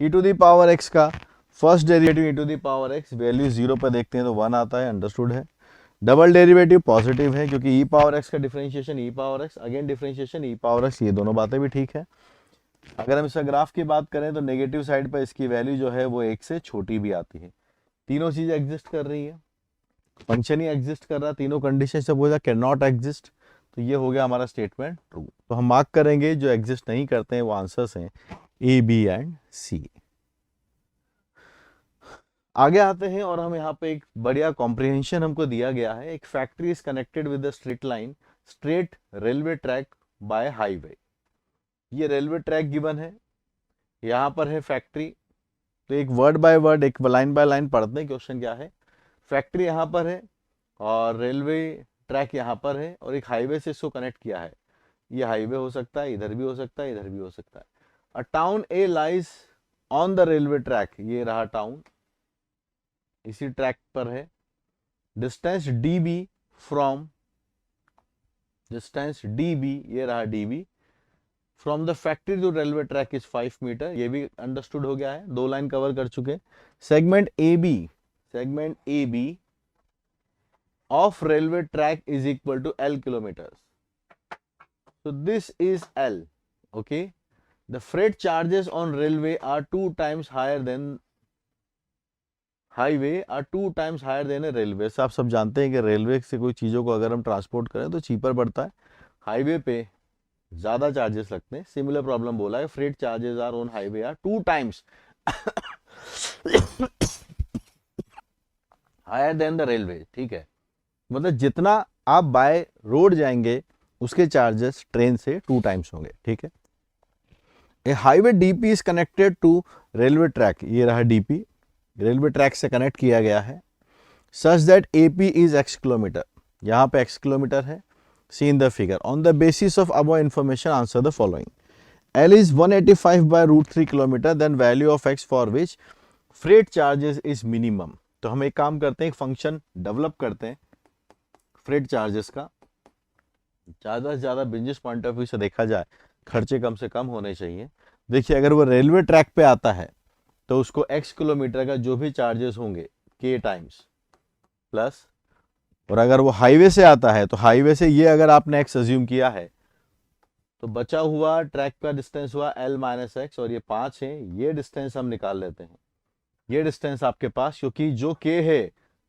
e to the power x का first derivative e to the power x value 0 पर देखते हैं तो 1 आता है, अंडरस्टूड है। डबल डेरिवेटिव पॉजिटिव है क्योंकि ई पावर एक्स का डिफरेंशिएशन ई पावर एक्स, अगेन डिफरेंशिएशन ई पावर एक्स, ये दोनों बातें भी ठीक है। अगर हम इसका ग्राफ की बात करें तो नेगेटिव साइड पर इसकी वैल्यू जो है वो 1 से छोटी भी आती है। तीनों चीजें एग्जिस्ट कर रही है, फंक्शन ही एग्जिस्ट कर रहा है, तीनों कंडीशन से बोला कैन नॉट एग्जिस्ट, तो ये हो गया हमारा स्टेटमेंट ट्रू। तो हम मार्क करेंगे जो एग्जिस्ट नहीं करते हैं वो आंसर्स हैं ए, बी एंड सी। आगे आते हैं और हम यहाँ पे एक बढ़िया कॉम्प्रिहेंशन हमको दिया गया है, एक factory is connected with the straight line, straight railway track bye highway. ये रेलवे ट्रैक गिवन है, यहाँ पर है फैक्ट्री, तो एक वर्ड बाय वर्ड, एक लाइन बाय लाइन पढ़ते हैं क्वेश्चन क्या है। फैक्ट्री यहाँ पर है और रेलवे ट्रैक यहाँ पर है और एक हाईवे से इसको कनेक्ट किया है। ये हाईवे हो सकता है, इधर भी हो सकता है, इधर भी हो सकता है। A town A lies on the railway track, ये रहा टाउन, इसी ट्रैक पर है। Distance D B from, distance D B, ये रहा D B, from the factory to railway track is 5 metre, ये भी अंडरस्टूड हो गया है, 2 लाइन कवर कर चुके। Segment A B, segment A B of railway track is equal to L kilometers. So this is L. Okay. The freight charges on railway are 2 times higher than highway, are 2 times higher than a railway. आप सब जानते हैं कि railway से कोई चीज़ों को अगर हम ट्रांसपोर्ट करें तो चीपर पड़ता है, हाईवे पे ज़्यादा चार्जेस लगते हैं। सिमिलर प्रॉब्लम बोला है, freight charges are on highway are 2 times higher than the railway. ठीक है, मतलब जितना आप बाय रोड जाएंगे उसके चार्जेस ट्रेन से 2 टाइम्स होंगे। ठीक है, A highway DP is connected to railway track, ये रहा डीपी, रेलवे ट्रैक से कनेक्ट किया गया है, such that AP is x kilometre, यहाँ पे x किलोमीटर है, see in the figure. On the basis of above information answer the following. L is 185 by root 3 kilometre, then value of x for which freight charges is minimum. तो हम एक काम करते हैं, एक फंक्शन डेवलप करते हैं फ्रेट चार्जेस का, ज़्यादा से ज़्यादा बिजनेस पॉइंट ऑफ व्यू से देखा जाए खर्चे कम से कम होने चाहिए। देखिए अगर वो रेलवे ट्रैक पे आता है तो उसको x किलोमीटर का जो भी चार्जेस होंगे k टाइम्स प्लस, और अगर वो हाईवे से आता है तो हाईवे से ये अगर आपने x अज्यूम किया है तो बचा हुआ ट्रैक का डिस्टेंस हुआ l माइनस एक्स, और ये 5 है, ये डिस्टेंस हम निकाल लेते हैं। ये डिस्टेंस आपके पास, क्योंकि जो k है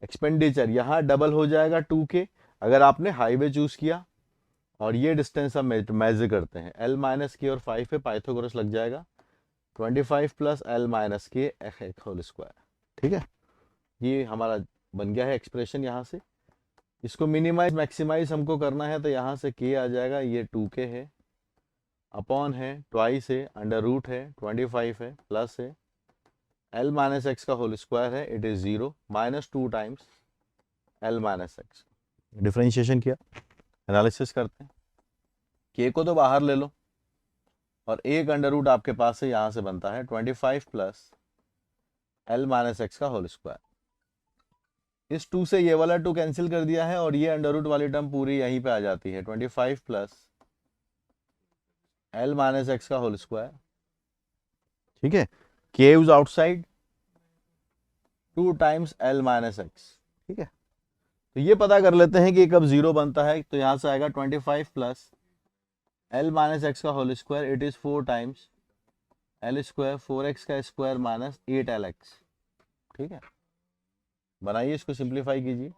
एक्सपेंडिचर यहाँ डबल हो जाएगा 2k अगर आपने हाईवे चूज किया, और ये डिस्टेंस हम मेजर करते हैं, l माइनस के और 5 है, पाइथागोरस लग जाएगा, 25 प्लस l माइनस के होल स्क्वायर। ठीक है, ये हमारा बन गया है एक्सप्रेशन। यहाँ से इसको मिनिमाइज मैक्सिमाइज हमको करना है तो यहाँ से k आ जाएगा, ये 2k है, अपॉन है, ट्वाइस है, अंडर रूट है, 25 है, प्लस है, l माइनस एक्स का होल स्क्वायर है, it is 0, minus 2 times l minus x. Differentiation किया, एनालिसिस करते हैं, k को तो बाहर ले लो और एक अंडर रूट आपके पास है, यहाँ से बनता है 25 प्लस l माइनस एक्स का होल स्क्वायर। इस 2 से ये वाला 2 कैंसिल कर दिया है और ये अंडर रूट वाली टर्म पूरी यहीं पे आ जाती है, 25 प्लस l माइनस एक्स का होल स्क्वायर। ठीक है, k is outside, 2 times l minus x. ठीक है, तो ये पता कर लेते हैं कि कब 0 बनता है, तो यहाँ से आएगा 25 प्लस l माइनस एक्स का whole square, it is 4 times l square, 4x का स्क्वायर माइनस 8lx। ठीक है, बनाइए इसको, सिंप्लीफाई कीजिए,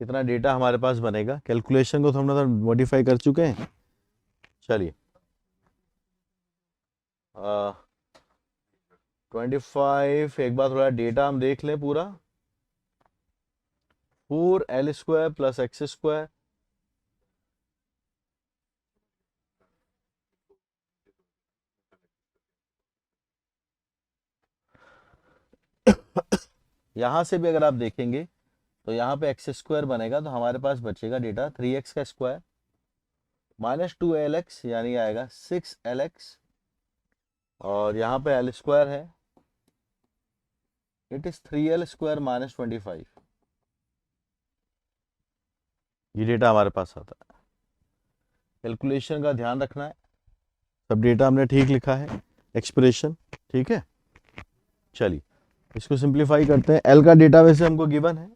कितना डेटा हमारे पास बनेगा। कैलकुलेशन को तो हम मॉडिफाई कर चुके हैं। चलिए 25, एक बार थोड़ा डेटा हम देख लें पूरा, 4L² प्लस x²। यहां से भी अगर आप देखेंगे तो यहाँ पे x² बनेगा, तो हमारे पास बचेगा डेटा 3x का स्क्वायर माइनस 2LX, यानी आएगा 6LX, और यहाँ पे L² है, इट इज 3L² माइनस 25। ये डेटा हमारे पास आता है। कैलकुलेशन का ध्यान रखना है, सब डेटा हमने ठीक लिखा है, एक्सप्रेशन ठीक है। चलिए इसको सिंप्लीफाई करते हैं। एल का डेटा वैसे हमको गिवन है,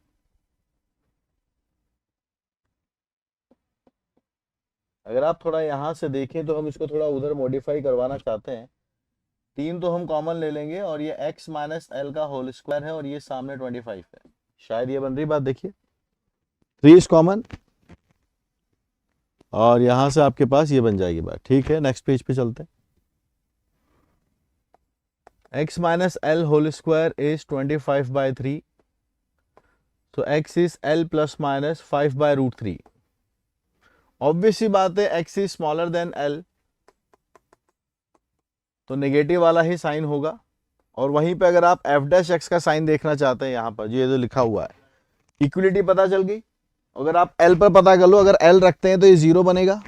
अगर आप थोड़ा यहां से देखें तो हम इसको थोड़ा उधर मॉडिफाई करवाना चाहते हैं। 3 तो हम कॉमन ले लेंगे, और ये x माइनस एल का होल स्क्वायर है, और ये सामने 25 है, शायद ये बन रही बात। देखिए 3 इज कॉमन, और यहां से आपके पास ये बन जाएगी बात। ठीक है, नेक्स्ट पेज पे चलते हैं। x minus L whole square is 25/3, तो x is l plus minus 5/√3। Obvious सी बात है, x is smaller than l, तो नेगेटिव वाला ही साइन होगा। और वहीं पे अगर आप f' का साइन देखना चाहते हैं, यहाँ पर ये जो लिखा हुआ है, इक्वलिटी पता चल गई। अगर आप l पर पता कर लो, अगर l रखते हैं तो ये 0 बनेगा,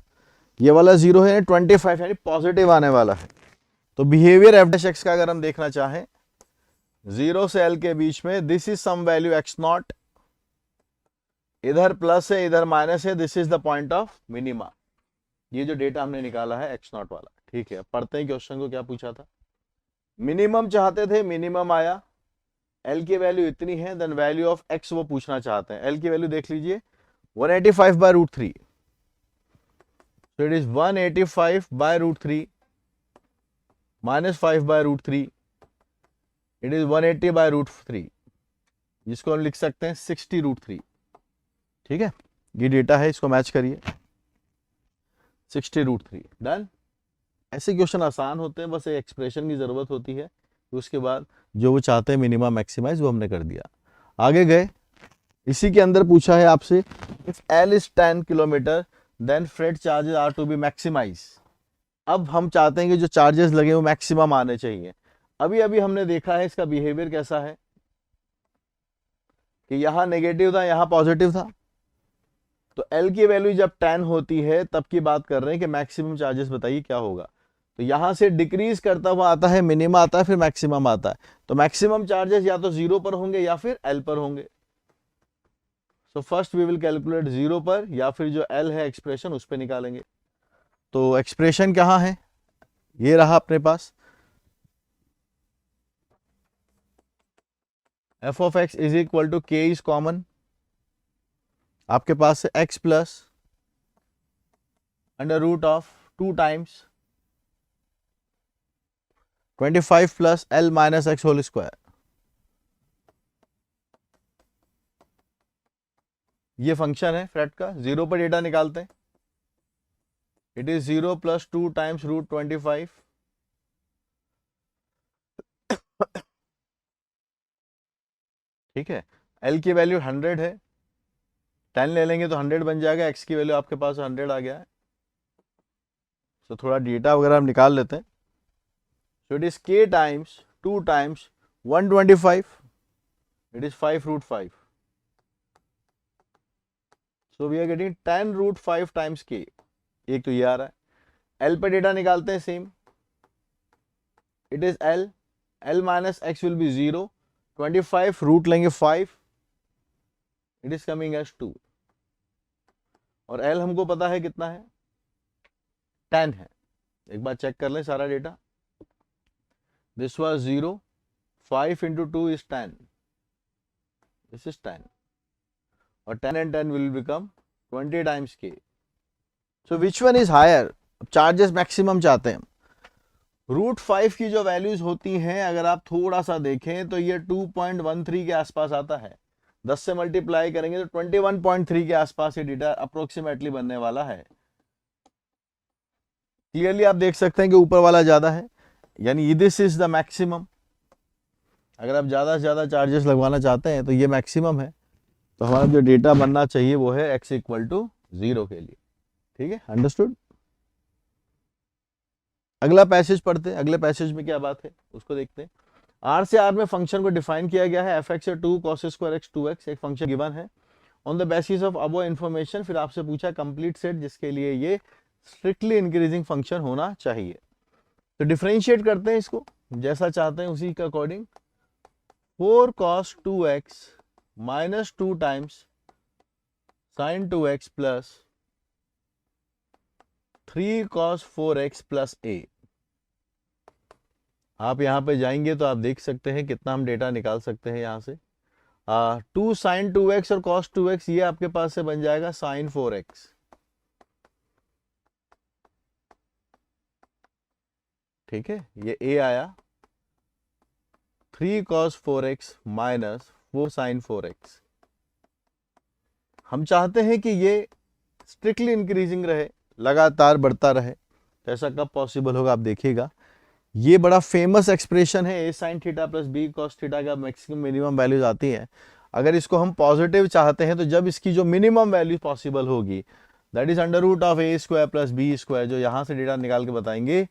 ये वाला 0 है, 25 यानी पॉजिटिव आने वाला है। तो बिहेवियर f' का अगर हम देखना चाहें 0 से l के बीच में, this is some value x0, इधर प्लस है इधर माइनस है, this is the point of minima. ये जो डेटा हमने निकाला है x0 वाला। ठीक है, पढ़ते हैं क्वेश्चन को क्या पूछा था। मिनिमम चाहते थे, मिनिमम आया, l की वैल्यू इतनी है, देन वैल्यू ऑफ x वो पूछना चाहते हैं। l की वैल्यू देख लीजिए 185/√3, so it is 185/√3 minus 5/√3, it is 180/√3, जिसको हम लिख सकते हैं 60√3। ठीक है, ये डेटा है, इसको मैच करिए 60√3। डन। ऐसे क्वेश्चन आसान होते हैं, बस एक एक्सप्रेशन की जरूरत होती है, तो उसके बाद जो वो चाहते हैं मिनिमम मैक्सिमाइज, वो हमने कर दिया। आगे गए, इसी के अंदर पूछा है आपसे, if L is 10 kilometre then freight charges are to be maximise. अब हम चाहते हैं कि जो चार्जेस लगे वो मैक्सिमम आने चाहिए। अभी अभी हमने देखा है इसका बिहेवियर कैसा है, कि यहां नेगेटिव था, यहां पॉजिटिव था। तो L की वैल्यू जब 10 होती है तब की बात कर रहे हैं कि मैक्सिमम चार्जेस बताइए क्या होगा। तो यहां से डिक्रीज करता हुआ आता है, मिनिमम आता है, फिर मैक्सिमम आता है। तो मैक्सिमम चार्जेस या तो 0 पर होंगे या फिर L पर होंगे। So first we will calculate 0 पर, या फिर जो L है एक्सप्रेशन उस पर निकालेंगे। तो एक्सप्रेशन कहाँ है, ये रहा अपने पास, f of x is equal to k is common, आपके पास है x plus under root of 2 times 25 plus l minus x whole square. ये फंक्शन है फ्रेट का। 0 पर डेटा निकालते हैं, इट इज 0 प्लस 2 टाइम्स √25। ठीक है, L की वैल्यू 100 है, 10 ले लेंगे तो 100 बन जाएगा, x की वैल्यू आपके पास 100 आ गया है। तो थोड़ा डेटा वगैरह हम निकाल लेते हैं। So it is k times 2 times 125, it is 5√5, so we are getting 10√5 times k। एक तो ये आ रहा है। L पे डेटा निकालते हैं same, it is L minus x will be 0, 25 root लेंगे 5, इट इज कमिंग एज 2, और L हमको पता है कितना है, 10 है। एक बार चेक कर लें सारा data, this was 0, 5 into 2 is 10, this is 10, और 10 and 10 will become 20 times k. So which one is higher? Charges maximum चाहते हैं। √5 की जो वैल्यूज होती हैं, अगर आप थोड़ा सा देखें तो ये 2.13 के आसपास आता है। 10 से मल्टीप्लाई करेंगे तो 21.3 के आसपास ये डेटा अप्रोक्सीमेटली बनने वाला है। क्लियरली आप देख सकते हैं कि ऊपर वाला ज्यादा है, यानी दिस इज द मैक्सिमम। अगर आप ज्यादा से ज्यादा चार्जेस लगवाना चाहते हैं तो ये मैक्सिमम है। तो हमारा जो डेटा बनना चाहिए वो है x इक्वल टू 0 के लिए। ठीक है, अंडरस्टूड। अगला पैसेज पढ़ते हैं। अगले पैसेज में क्या बात है उसको देखते हैं। R से R में फंक्शन को डिफाइन किया गया है, f(x) है 2 cos स्क्वायर x 2x, एक फंक्शन गिवन है on the basis of above information. फिर आपसे पूछा कंप्लीट सेट जिसके लिए ये स्ट्रिक्टली इंक्रीजिंग फंक्शन होना चाहिए। तो डिफरेंशिएट करते हैं इसको जैसा चाहते हैं उसी के according. 4 cos 2x minus 2 times sin 2x plus 3 cos 4x plus a। आप यहां पे जाएंगे तो आप देख सकते हैं कितना हम डेटा निकाल सकते हैं यहां से। 2 sin 2x और cos 2x ये आपके पास से बन जाएगा sin 4x। ठीक है, ये a आया। 3 cos 4x minus 4 sin 4x। हम चाहते हैं कि ये स्ट्रिक्टली इंक्रीजिंग रहे, लगातार बढ़ता रहे। तो ऐसा कब पॉसिबल होगा आप देखिएगा। ये बड़ा फेमस एक्सप्रेशन है a sin theta plus b cos theta का मैक्सिमम मिनिमम वैल्यूज आती हैं। अगर इसको हम पॉजिटिव चाहते हैं तो जब इसकी जो मिनिमम वैल्यू पॉसिबल होगी that is under root of a square plus b square, जो यहां से डेटा निकाल के बताएंगे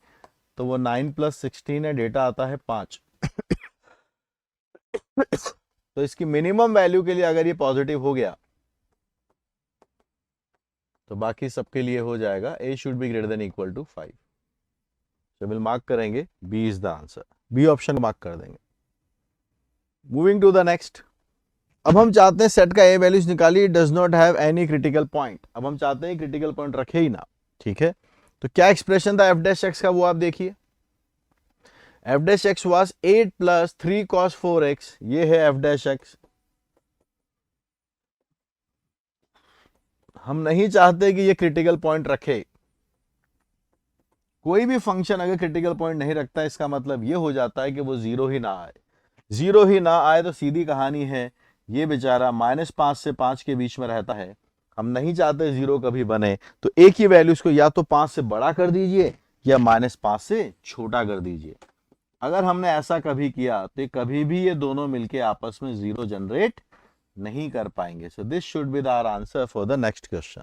तो वो 9 + 16 है, डेटा आता है 5। तो इसकी मिनिमम वैल्यू के लिए अगर ये पॉजिटिव हो गया तो बाकी सबके लिए हो जाएगा a should be greater than equal to 5। तो विल मार्क करेंगे B is the answer, B option को मार्क कर देंगे। Moving to the next. अब हम चाहते हैं सेट का ए वैल्यूज निकालिए, does not have any critical point. अब हम चाहते हैं क्रिटिकल पॉइंट रखे ही ना। ठीक है, तो क्या एक्सप्रेशन था f' का वो आप देखिए। f' वाज 8 + 3 cos 4x, ये है f'। हम नहीं चाहते कि ये क्रिटिकल पॉइंट रखे। कोई भी फंक्शन अगर क्रिटिकल पॉइंट नहीं रखता इसका मतलब ये हो जाता है कि वो जीरो ही ना आए। जीरो ही ना आए तो सीधी कहानी है ये बेचारा -5 से 5 के बीच में रहता है। हम नहीं चाहते जीरो कभी बने, तो एक ही वैल्यू इसको या तो 5 से बड़ा कर दीजिए या -5 से छोटा कर दीजिए। अगर हमने ऐसा कभी किया तो कभी भी ये दोनों मिलके आपस में जीरो जनरेट नहीं कर पाएंगे। So this should be the our answer for the next question.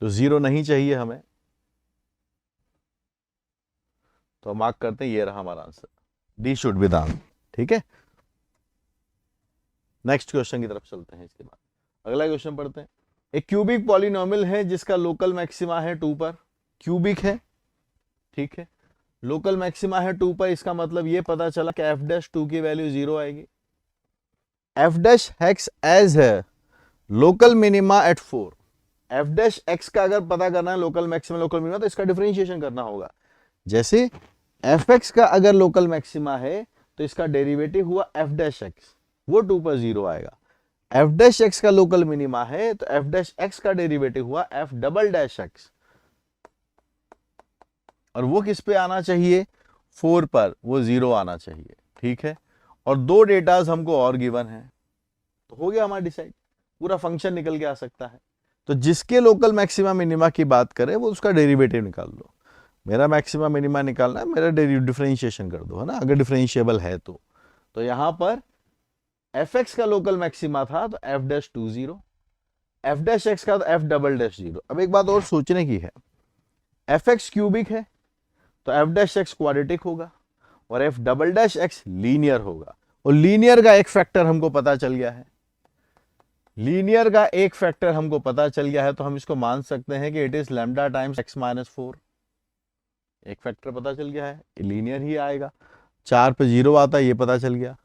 तो जीरो नहीं चाहिए हमें, तो मार्क करते हैं, ये रहा हमारा answer, D should be the answer. ठीक है, नेक्स्ट क्वेश्चन की तरफ चलते हैं। इसके बाद अगला क्वेश्चन पढ़ते हैं। एक क्यूबिक पॉलिनोमियल है जिसका लोकल मैक्सिमा है 2 पर। क्यूबिक है, ठीक है, लोकल मैक्सिमा है 2 पर। इसका मतलब ये पता चला कि f'2 की वैल्यू 0 आएगी। f' एज है लोकल मिनिमा एट 4। f' का अगर पता करना है लोकल मैक्सिमा लोकल मिनिमा तो इसका डिफरेंशिएशन करना होगा। जैसे f(x) का अगर लोकल मैक्सिमा है तो इसका डेरिवेटिव हुआ f'(x), वो 2 पर 0 आएगा। f'(x) का लोकल मिनिमा है तो f'(x) का डेरिवेटिव हुआ f'(x), और वो किस पे आना चाहिए, 4 पर, वो 0 आना चाहिए। ठीक है, और दो डेटाज हमको और गिवन है, तो हो गया हमारा डिसाइड, पूरा फंक्शन निकल के आ सकता है। तो जिसके लोकल मैक्सिमा मिनिमा की बात करें वो उसका डेरिवेटिव निकाल लो। मेरा मैक्सिमा मिनिमा निकालना है, मेरा डिफरेंशिएशन कर दो, है ना, अगर डिफरेंशिएबल है तो यहां पर f(x) का लोकल मैक्सिमा था तो f'2 0, f'(x) का तो f'' 0। अब एक बात और सोचने की है, f(x) क्यूबिक है तो f'(x) क्वाड्रेटिक होगा और f''x लीनियर होगा। और लीनियर का एक फैक्टर हमको पता चल गया है, लीनियर का एक फैक्टर हमको पता चल गया है, तो हम इसको मान सकते हैं कि it is lambda times x - 4। एक फैक्टर पता चल गया है, लीनियर ही आएगा। 4 पे 0 आता है, ये पता चल गया।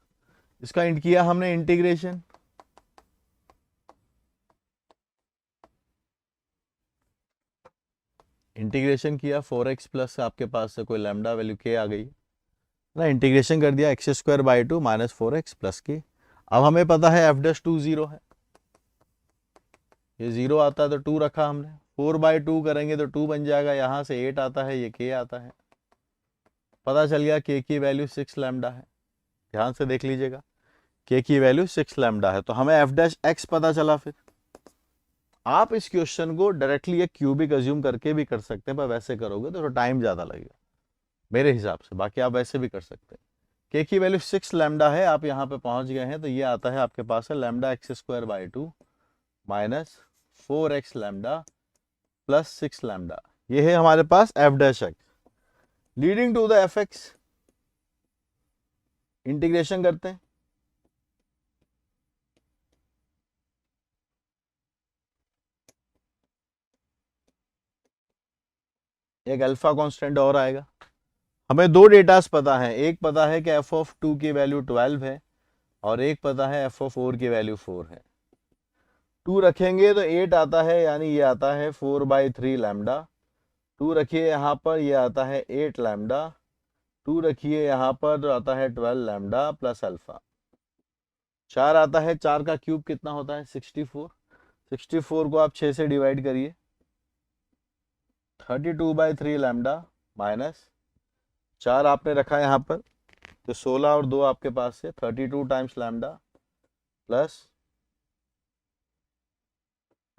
इसका किया हमने इंटीग्रेशन, इंटीग्रेशन किया 4x प्लस आपके पास से कोई लैम्डा वैल्यू k आ गई ना, इंटीग्रेशन कर दिया x² / 2 - 4x प्लस k। अब हमें पता है f'2 0 है, ये 0 आता है तो 2 रखा हमने, 4/2 करेंगे तो 2 बन जाएगा, यहां से 8 आता है, ये k आता है। पता चल गया k की वैल्यू 6 लैम्डा है। ध्यान से देख लीजिएगा, k की वैल्यू 6 लैम्डा है, तो हमें f'(x) पता चला। फिर आप इस क्वेश्चन को डायरेक्टली एक क्यूबिक अज्यूम करके भी कर सकते हैं, पर वैसे करोगे तो टाइम ज्यादा लगेगा मेरे हिसाब से। बाकी आप वैसे भी कर सकते हैं। k की वैल्यू 6 लैम्डा है, आप यहाँ पे पहुंच गए हैं, तो ये आता है आपके पास है lambda x² / 2 minus 4x lambda plus 6 lambda, ये है हमारे पास f dash x leading to the f x. Integration करते हैं, एक अल्फा कांस्टेंट और आएगा। हमें दो डेटास पता है, एक पता है कि एफ ऑफ 2 की वैल्यू 12 है और एक पता है एफ ऑफ 4 की वैल्यू 4 है। 2 रखेंगे तो 8 आता है, यानी ये आता है 4/3 लैम्डा। 2 रखिए यहाँ पर, ये आता है 8 लैम्डा। 2 रखिए यहाँ पर तो आता है 12 लैम्डा प्लस अल्फा। 4 आता है, 4 का क्यूब कितना होता है 64। 64 को आप 6 से डिवाइड करिए, 32/3 लैम्डा माइनस 4 आपने रखा यहाँ पर तो 16 और 2 आपके पास है 32 times lambda plus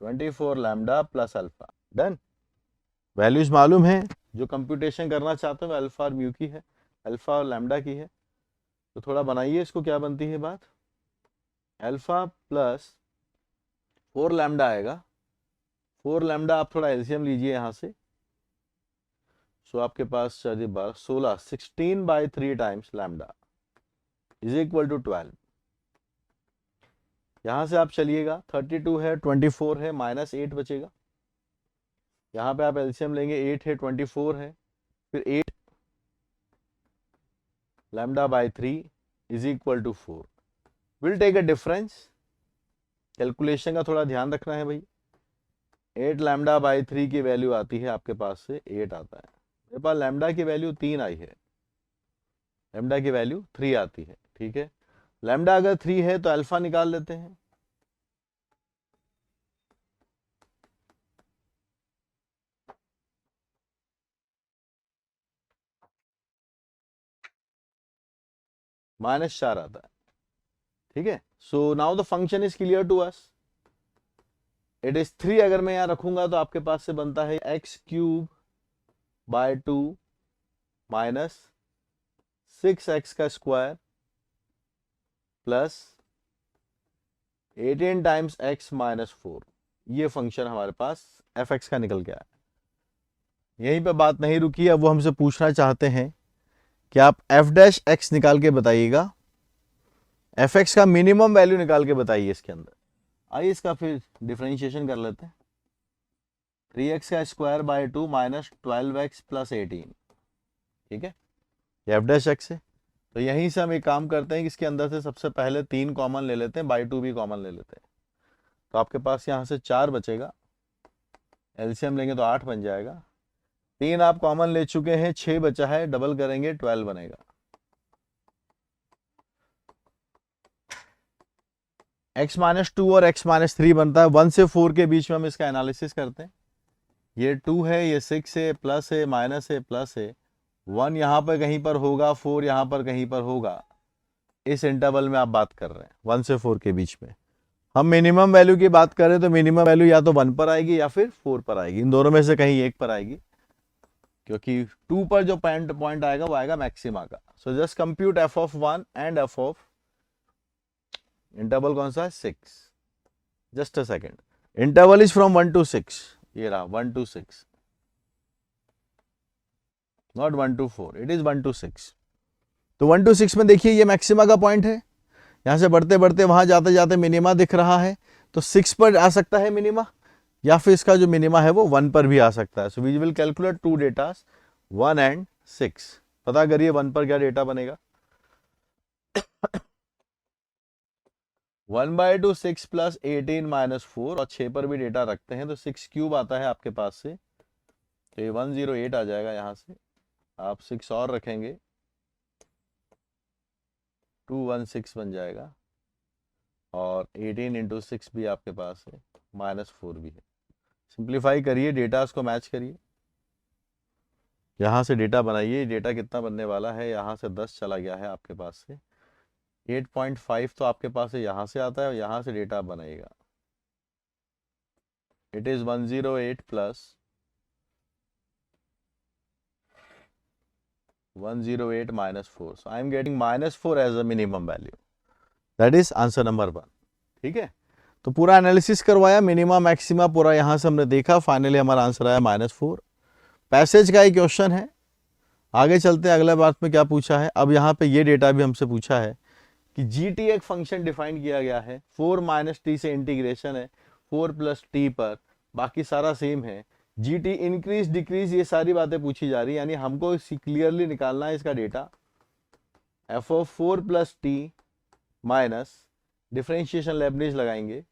24 lambda plus alpha. Done. Values मालूम है, जो कंप्यूटेशन करना चाहते हो अल्फा और म्यू की है, अल्फा और लैम्डा की है। तो थोड़ा बनाइए इसको, क्या बनती है बात, अल्फा प्लस 4 लैम्डा आएगा। 4 लैम्डा आप थोड़ा एलसीएम लीजिए यहाँ से, सो आपके पास 16 16/3 times lambda is equal to 12। यहां से आप चलिएगा, 32 है 24 है माइनस 8 बचेगा। यहाँ पे आप एलसीएम लेंगे, 8 है 24 है, फिर 8 λ/3 is equal to 4। Will take a difference, calculation का थोड़ा ध्यान रखना है भाई। 8 λ/3 की वैल्यू आती है आपके पास से 8 आता है, मेरे पास लैम्डा की वैल्यू 3 आई है, लैम्डा की वैल्यू 3 आती है। ठीक है, लैम्डा अगर 3 है तो अल्फा निकाल लेते हैं। -4 आता है। ठीक है, so now the function is clear to us. It is 3 अगर मैं यहां रखूंगा तो आपके पास से बनता है x³/2 माइनस 6x का square plus 18 times x minus 4। ये फंक्शन हमारे पास f(x) का निकल गया है। यहीं पे बात नहीं रुकी, अब वो हमसे पूछना चाहते हैं कि आप f'(x) निकाल के बताइएगा, f(x) का मिनिमम वैल्यू निकाल के बताइए इसके अंदर। आइए इसका फिर डिफरेंशिएशन कर लेते हैं। 3x का square by 2 minus 12x plus 18। ठीक है, ये f'(x) है। तो यहीं से हम एक काम करते हैं कि इसके अंदर से सबसे पहले 3 कॉमन ले लेते हैं, बाई 2 भी कॉमन ले लेते हैं। तो आपके पास यहाँ से 4 बचेगा, एलसीएम लेंगे तो 8 बन जाएगा। 3 आप कॉमन ले चुके हैं, 6 बचा है, डबल करेंगे 12 बनेगा। x-2 और x-3 बनता है, 1 से 4 के बीच में हम इसका एनालिसिस करते हैं। ये 2 है, ये 6 है, प्लस है, माइनस है, प्लस है। 1 यहाँ पर कहीं पर होगा, 4 यहाँ पर कहीं पर होगा। इस इंटरवल में आप बात कर रहे हैं 1 से 4 के बीच में। हम मिनिमम वैल्यू की बात करें तो मिनिमम वैल्यू या तो 1 पर आएगी या फिर 4 पर आएगी, इन दोनों में से कहीं एक पर आएगी, क्योंकि 2 पर जो पॉइंट आएगा वो आएगा मैक्सिमा का। So just compute F of 1 and F of interval कौन सा है 6। Just a second, interval is from 1 to 6, ये रहा 1 to 6, not 1 to 4, it is 1 to 6। तो 1 to 6 में देखिए ये मैक्सिमा का पॉइंट है, यहां से बढ़ते बढ़ते वहां जाते जाते मिनिमा दिख रहा है, तो 6 पर आ सकता है मिनिमा, या फिर इसका जो मिनिमा है वो 1 पर भी आ सकता है। So we will calculate 2 datas 1 and 6। पता करिए 1 पर क्या डेटा बनेगा। 1/2 6 प्लस 18 माइनस 4, और 6 पर भी डेटा रखते हैं तो 6³ आता है आपके पास से, तो ये 108 आ जाएगा। यहाँ से आप 6 और रखेंगे, 216 बन जाएगा, और 18 इंटू 6 भी आपके पास है, -4 भी है। सिंप्लीफाई करिए, डेटा को मैच करिए, यहाँ से डेटा बनाइए। डेटा कितना बनने वाला है, यहाँ से 10 चला गया है आपके पास से, 8.5 तो आपके पास से यहाँ से आता है, और यहाँ से डेटा बनाइएगा। It is 108 plus 108 minus 4, so I am getting -4 as a minimum value, that is answer number 1। ठीक है, तो पूरा एनालिसिस करवाया, मिनिमा मैक्सिमा पूरा यहाँ से हमने देखा, फाइनली हमारा आंसर आया -4। पैसेज का एक क्वेश्चन है, आगे चलते हैं अगले बात में क्या पूछा है। अब यहाँ पे ये डेटा भी हमसे पूछा है कि GT एक फंक्शन डिफाइन किया गया है, 4 - t से इंटीग्रेशन है 4 + t पर, बाकी सारा सेम है। GT इंक्रीज डिक्रीज ये सारी बातें पूछी जा रही है, यानी हमको क्लियरली निकालना है इसका data. f(4 + t) minus differentiation Lebanese लगाएंगे,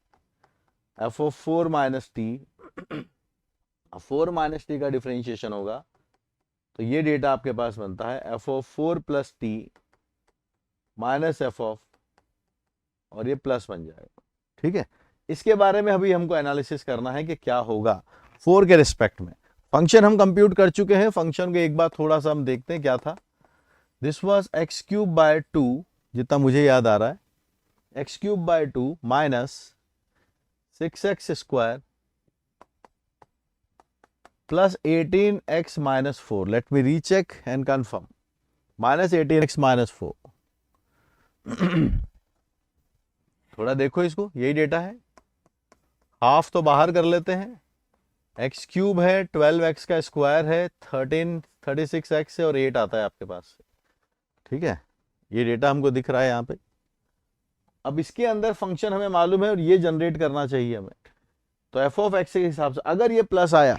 f(4 - t), 4 - t का डिफरेंशिएशन होगा तो ये डेटा आपके पास बनता है f(4 + t) माइनस f और ये प्लस बन जाएगा। ठीक है, इसके बारे में अभी हमको एनालिसिस करना है कि क्या होगा 4 के रिस्पेक्ट में। फंक्शन हम कंप्यूट कर चुके हैं, फंक्शन को एक बार थोड़ा सा हम देखते हैं क्या था। दिस वाज x³/2, जितना मुझे याद आ रहा है, x³/2 minus 6x² plus 18x - 4। Let me recheck and confirm, -18x - 4। थोड़ा देखो इसको, यही डेटा है, हाफ तो बाहर कर लेते हैं। x³ है, 12x का स्क्वायर है, 36x है और 8 आता है आपके पास। ठीक है, ये डेटा हमको दिख रहा है यहाँ पे। अब इसके अंदर फंक्शन हमें मालूम है और ये जनरेट करना चाहिए हमें। तो f(x) के हिसाब से अगर ये प्लस आया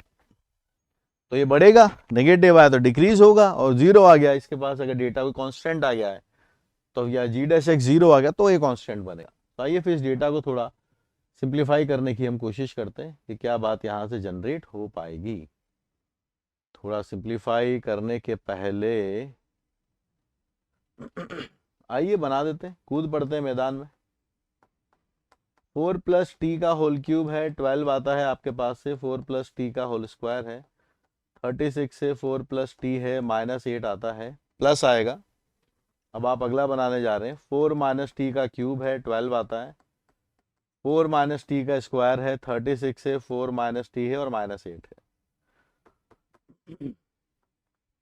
तो ये बढ़ेगा, नेगेटिव आया तो डिक्रीज होगा, और 0 आ गया इसके पास, अगर डेटा कोई कांस्टेंट आ गया है तो या g' 0 आ गया तो ये कांस्टेंट बनेगा। तो आइए फिर इस डेटा को थोड़ा सिंप्लीफाई करने की हम कोशिश करते हैं कि क्या बात यहाँ से जनरेट हो पाएगी। थोड़ा सिंप्लीफाई करने के पहले आइए बना देते हैं, कूद पड़ते हैं मैदान में। 4 + t का होल क्यूब है, 12 आता है आपके पास से, 4 + t का होल स्क्वायर है, 36 से 4 + t है, -8 आता है, प्लस आएगा। अब आप अगला बनाने जा रहे हैं, 4 - t का क्यूब है, 12 आता है, 4 - t का स्क्वायर है, 36 से 4 - t है और -8 है।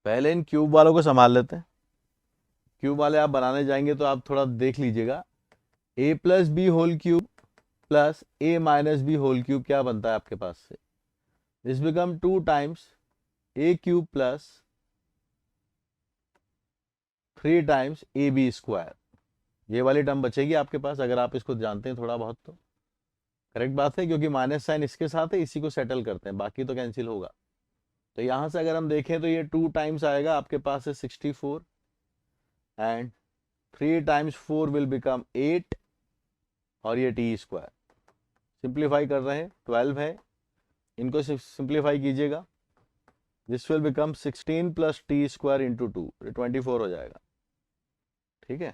पहले इन क्यूब वालों को संभाल लेते हैं। क्यूब वाले आप बनाने जाएंगे तो आप थोड़ा देख लीजिएगा, a + b whole cube plus a - b whole cube क्या बनता है आपके पास से, this become 2 times a³ plus 3 times ab square. ये वाली टर्म बचेगी आपके पास, अगर आप इसको जानते हैं थोड़ा बहुत तो करेक्ट बात है, क्योंकि माइनस साइन इसके साथ है, इसी को सेटल करते हैं, बाकी तो कैंसिल होगा। तो यहां से अगर हम देखें तो ये 2 टाइम्स आएगा आपके पास है 64 एंड 3 टाइम्स 4 विल बिकम 8 और ये t स्क्वायर। सिंप्लीफाई कर रहे हैं, 12 है, इनको सिंप्लीफाई कीजिएगा, this will become 16 + t square into 2, 24 हो जाएगा। ठीक है,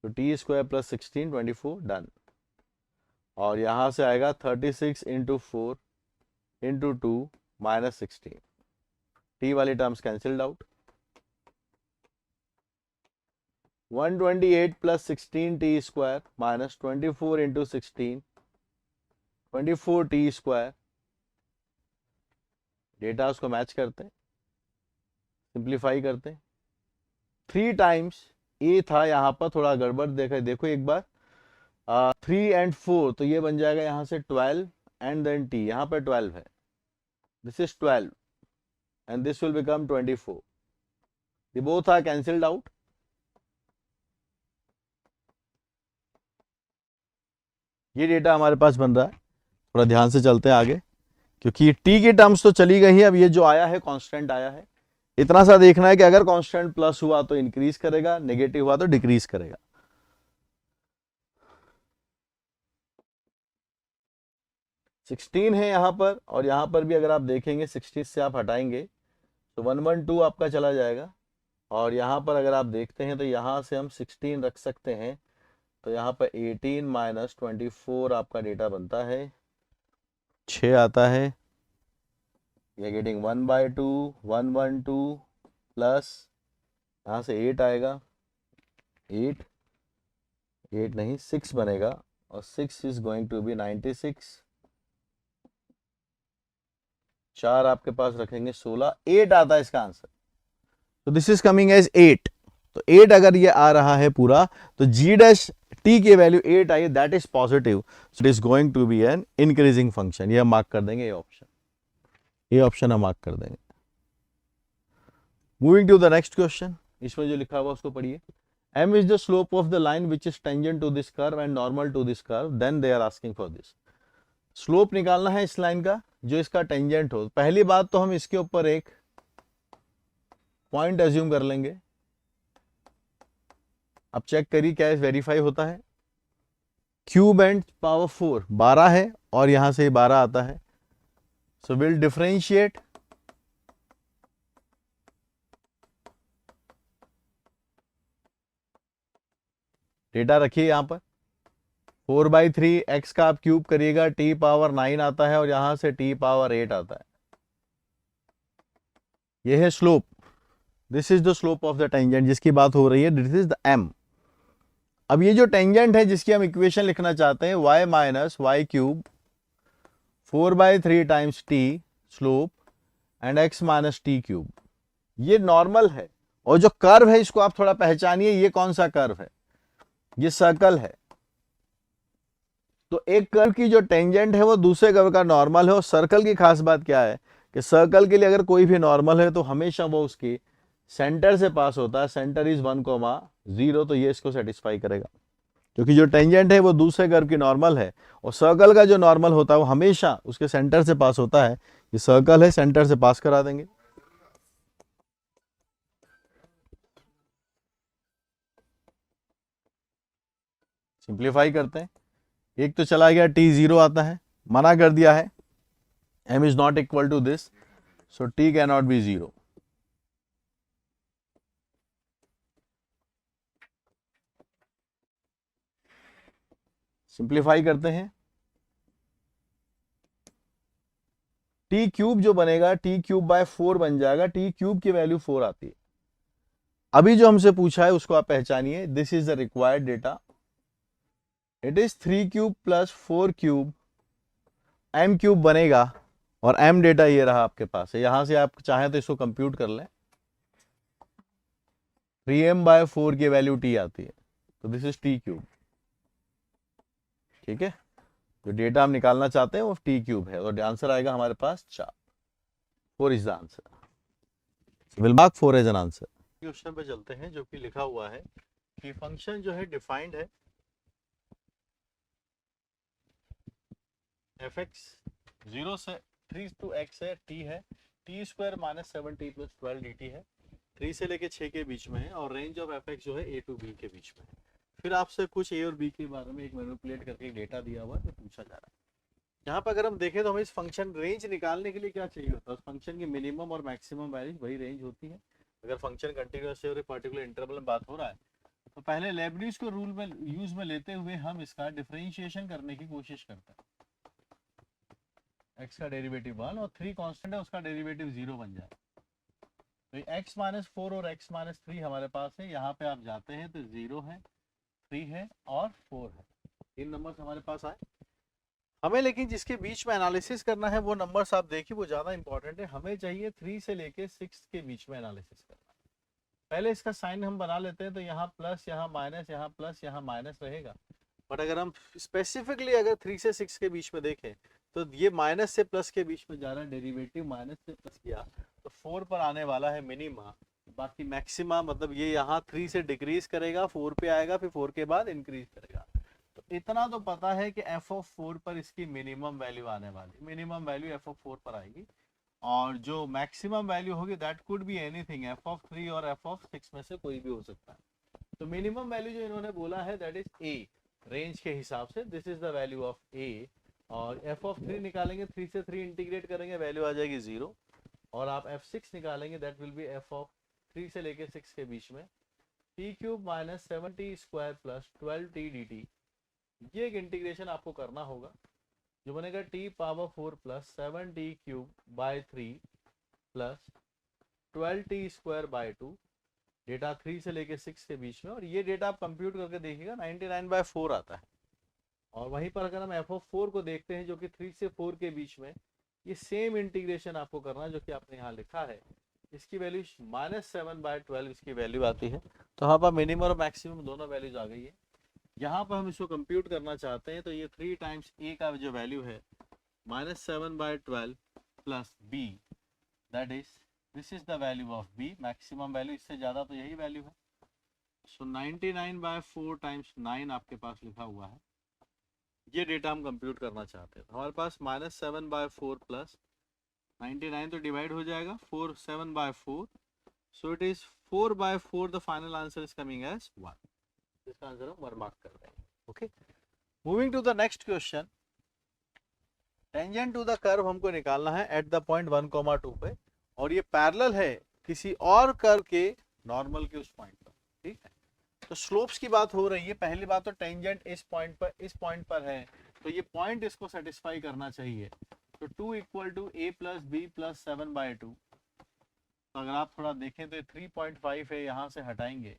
तो t स्क्वायर प्लस 16 24 डन। और यहां से आएगा 36 × 4 × 2 -16, t वाली terms cancelled out. 128 + 16t square minus 24 × 16 24t square. Data उसको मैच करते हैं, सिंप्लीफाई करते हैं। 3 टाइम्स a था, यहाँ पर थोड़ा गड़बड़ देखो एक बार, 3 and 4 तो ये बन जाएगा यहाँ से 12 एंड देन t, यहाँ पर 12 है, this is 12 and this will become 24, ये बोथ आर कैंसिल्ड आउट। ये डेटा हमारे पास बन रहा है, थोड़ा ध्यान से चलते हैं आगे, क्योंकि t की टर्म्स तो चली गई है, अब ये जो आया है कांस्टेंट आया है। इतना सा देखना है कि अगर कांस्टेंट प्लस हुआ तो इंक्रीज करेगा, नेगेटिव हुआ तो डिक्रीज करेगा। है यहाँ पर, और यहाँ पर भी अगर आप देखेंगे 60 से आप हटाएंगे तो 112 आपका चला जाएगा, और यहाँ पर अगर आप देखते हैं तो यहाँ से हम 16 रख सकते हैं, तो यहाँ पर 18 - 24 आपका डेटा बनता है, 6 आता है, ये गेटिंग 1/2 112 प्लस यहाँ से 8 आएगा, 8 नहीं 6 बनेगा, और 6 इज गोइंग टू बी 96, 4 आपके पास रखेंगे 16, 8 आता है इसका आंसर। तो दिस इज कमिंग एज 8। तो 8 अगर ये आ रहा है पूरा, तो g' t की वैल्यू 8 आई, that is positive, so it is going to be an increasing function. ये हम मार्क कर देंगे, ये ऑप्शन हम मार्क कर देंगे। Moving to the next question, इसमें जो लिखा हुआ उसको पढ़िए। m is the slope of the line which is tangent to this curve and normal to this curve, then they are asking for this। Slope निकालना है इस लाइन का जो इसका टेंजेंट हो। पहली बात तो हम इसके ऊपर एक पॉइंट एज्यूम कर लेंगे। अब चेक करिए क्या वेरीफाई होता है। क्यूब एंड पावर 4 12 है और यहां से 12 आता है, सो विल डिफरेंशिएट डेटा रखिए यहां पर 4/3 x का आप क्यूब करिएगा, t पावर 9 आता है और यहां से t पावर 8 आता है। ये है slope, this is the slope of the tangent जिसकी बात हो रही है, दिस इज द m। अब ये जो टेंजेंट है जिसकी हम इक्वेशन लिखना चाहते हैं, y minus y cube 4/3 times t slope and x minus T cube, ये नॉर्मल है। और जो कर्व है इसको आप थोड़ा पहचानिए, ये कौन सा कर्व है, ये सर्कल है। तो एक कर्व की जो टेंजेंट है वो दूसरे कर्व का नॉर्मल है। और सर्कल की खास बात क्या है कि सर्कल के लिए अगर कोई भी नॉर्मल है तो हमेशा वो उसके सेंटर से पास होता है, सेंटर इज 1,0, तो ये इसको सेटिस्फाई करेगा क्योंकि जो टेंजेंट है वो दूसरे कर्व की नॉर्मल है और सर्कल का जो नॉर्मल होता है वो हमेशा उसके सेंटर से पास होता है। ये सर्कल है, सेंटर से पास करा देंगे। सिंप्लीफाई करते हैं, एक तो चला गया, t 0 आता है, मना कर दिया है m is not equal to this, so t can not be 0। Simplify करते हैं, t क्यूब जो बनेगा t क्यूब बाय 4 बन जाएगा, t क्यूब की वैल्यू 4 आती है। अभी जो हमसे पूछा है उसको आप पहचानिए, this is the required data, it is 3 cube plus 4 cube, m cube बनेगा और m डेटा ये रहा आपके पास है। यहां से आप चाहें तो इसको कंप्यूट कर लें, 3m/4 की वैल्यू t आती है, तो दिस इज t क्यूब। ठीक है, जो डेटा हम निकालना चाहते हैं वो t क्यूब है, तो आंसर आएगा हमारे पास 4। 4 is the answer, will mark 4 as an answer. Question पे चलते हैं जो कि लिखा हुआ है कि फंक्शन जो है डिफाइंड है fx 0 से 3 to x है, t है, t square minus 7t plus 12 dt है, 3 से लेके 6 के बीच में है और रेंज ऑफ fx जो है a to b के बीच में है। फिर आपसे कुछ a और b के बारे में एक मैनिपुलेट करके डेटा दिया हुआ है, पूछा जा रहा है। यहाँ पर अगर हम देखें तो हमें इस फंक्शन रेंज निकालने के लिए क्या चाहिए होता है, उस फंक्शन की मिनिमम और मैक्सिमम वैल्यू वही रेंज होती है। अगर फंक्शन कंटिन्यूअस है और पर्टिकुलर इंटरवल में बात हो रहा है तो पहले लेबनीज को रूल में यूज में लेते हुए हम इसका डिफरेंशिएशन करने की कोशिश करते हैं। x का डेरिवेटिव 1 और 3 कांस्टेंट है, उसका डेरिवेटिव 0 बन जाए। तो x माइनस 4 और x माइनस 3 हमारे पास है, यहाँ पे आप जाते हैं तो 0 है, 3 है और 4 है, 3 नंबर्स हमारे पास आए। हमें लेकिन जिसके बीच में एनालिसिस करना है वो नंबर्स आप देखिए वो ज़्यादा इंपॉर्टेंट है। हमें चाहिए 3 से लेके 6 के बीच में एनालिसिस करना। पहले इसका साइन हम बना लेते हैं, तो यहाँ प्लस, यहाँ माइनस, यहाँ प्लस, यहाँ माइनस रहेगा। बट अगर हम स्पेसिफिकली अगर 3 से 6 के बीच में देखें तो ये माइनस से प्लस के बीच में जा रहा है, डेरिवेटिव माइनस से प्लस किया तो 4 पर आने वाला है मिनिमा, बाकी मैक्सिमा मतलब ये यहाँ 3 से डिक्रीज करेगा, 4 पे आएगा, फिर 4 के बाद इंक्रीज करेगा। तो इतना तो पता है कि f(4) पर इसकी मिनिमम वैल्यू आने वाली, मिनिमम वैल्यू f(4) पर आएगी और जो मैक्सिमम वैल्यू होगी that could be anything, f(3) और f(6) में से कोई भी हो सकता है। तो मिनिमम वैल्यू जो इन्होंने बोला है दैट इज a, रेंज के हिसाब से this is the value of a। और f(3) निकालेंगे, 3 से 3 इंटीग्रेट करेंगे, वैल्यू आ जाएगी 0। और आप f(6) निकालेंगे, दैट विल बी f(3) से लेके 6 के बीच में t cube minus 7t square plus 12t dt। ये एक इंटीग्रेशन आपको करना होगा जो बनेगा t power 4 plus 7t cube by 3 plus 12t square by 2, data 3 से लेके 6 के बीच में। और ये डेटा आप कंप्यूट करके देखिएगा 99/4 आता है। और वहीं पर अगर हम f(4) को देखते हैं जो कि 3 से 4 के बीच में, ये सेम इंटीग्रेशन आपको करना है जो कि आपने यहाँ लिखा है। इसकी वैल्यू -7/12 इसकी वैल्यू आती है। तो यहाँ पर मिनिमम और मैक्सिमम दोनों वैल्यूज आ गई है। यहाँ पर हम इसको कंप्यूट करना चाहते हैं, तो ये 3 टाइम्स ए का जो वैल्यू है -7/12 plus B, that is this is the value of B, maximum value, इससे ज़्यादा तो यही वैल्यू है। सो 99/4 टाइम्स 9 आपके पास लिखा हुआ है, ये डेटा हम कंप्यूट करना चाहते हैं। तो हमारे पास -7/4 प्लस 99 तो डिवाइड हो जाएगा 7/4, so it is 4/4, the final answer is coming as 1। इसका आंसर हम 1 मार्क कर देंगे। Okay, moving to the next question. Tangent to the curve हमको निकालना है एट द पॉइंट 1,2 पे, और ये पैरेलल है किसी और कर्व के नॉर्मल के उस पॉइंट पर। ठीक है, तो स्लोप्स की बात हो रही है। पहली बात तो टेंजेंट इस पॉइंट पर है, तो ये पॉइंट इसको सेटिस्फाई करना चाहिए। तो 2 = a + b + 7/2। तो अगर आप थोड़ा देखें तो ये 3.5 है, यहाँ से हटाएंगे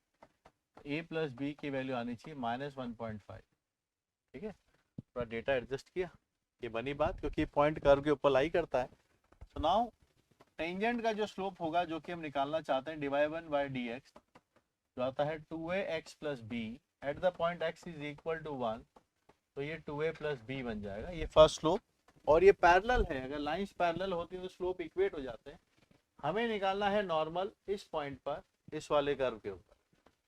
a + b की वैल्यू आनी चाहिए -1.5। ठीक है, थोड़ा डेटा एडजस्ट किया, ये बनी बात, क्योंकि पॉइंट कर्व के ऊपर लाई करता है। तो नाउ टेंजेंट का जो स्लोप होगा, जो कि हम निकालना चाहते हैं, dy1/dx जो आता है 2ax + b eight the point x = 1, तो ये 2a + b बन जाएगा, ये फर्स्ट स्लोप। और ये पैरेलल है, अगर लाइंस पैरेलल होती है तो स्लोप इक्वेट हो जाते हैं। हमें निकालना है नॉर्मल इस पॉइंट पर, इस वाले कर्व के ऊपर।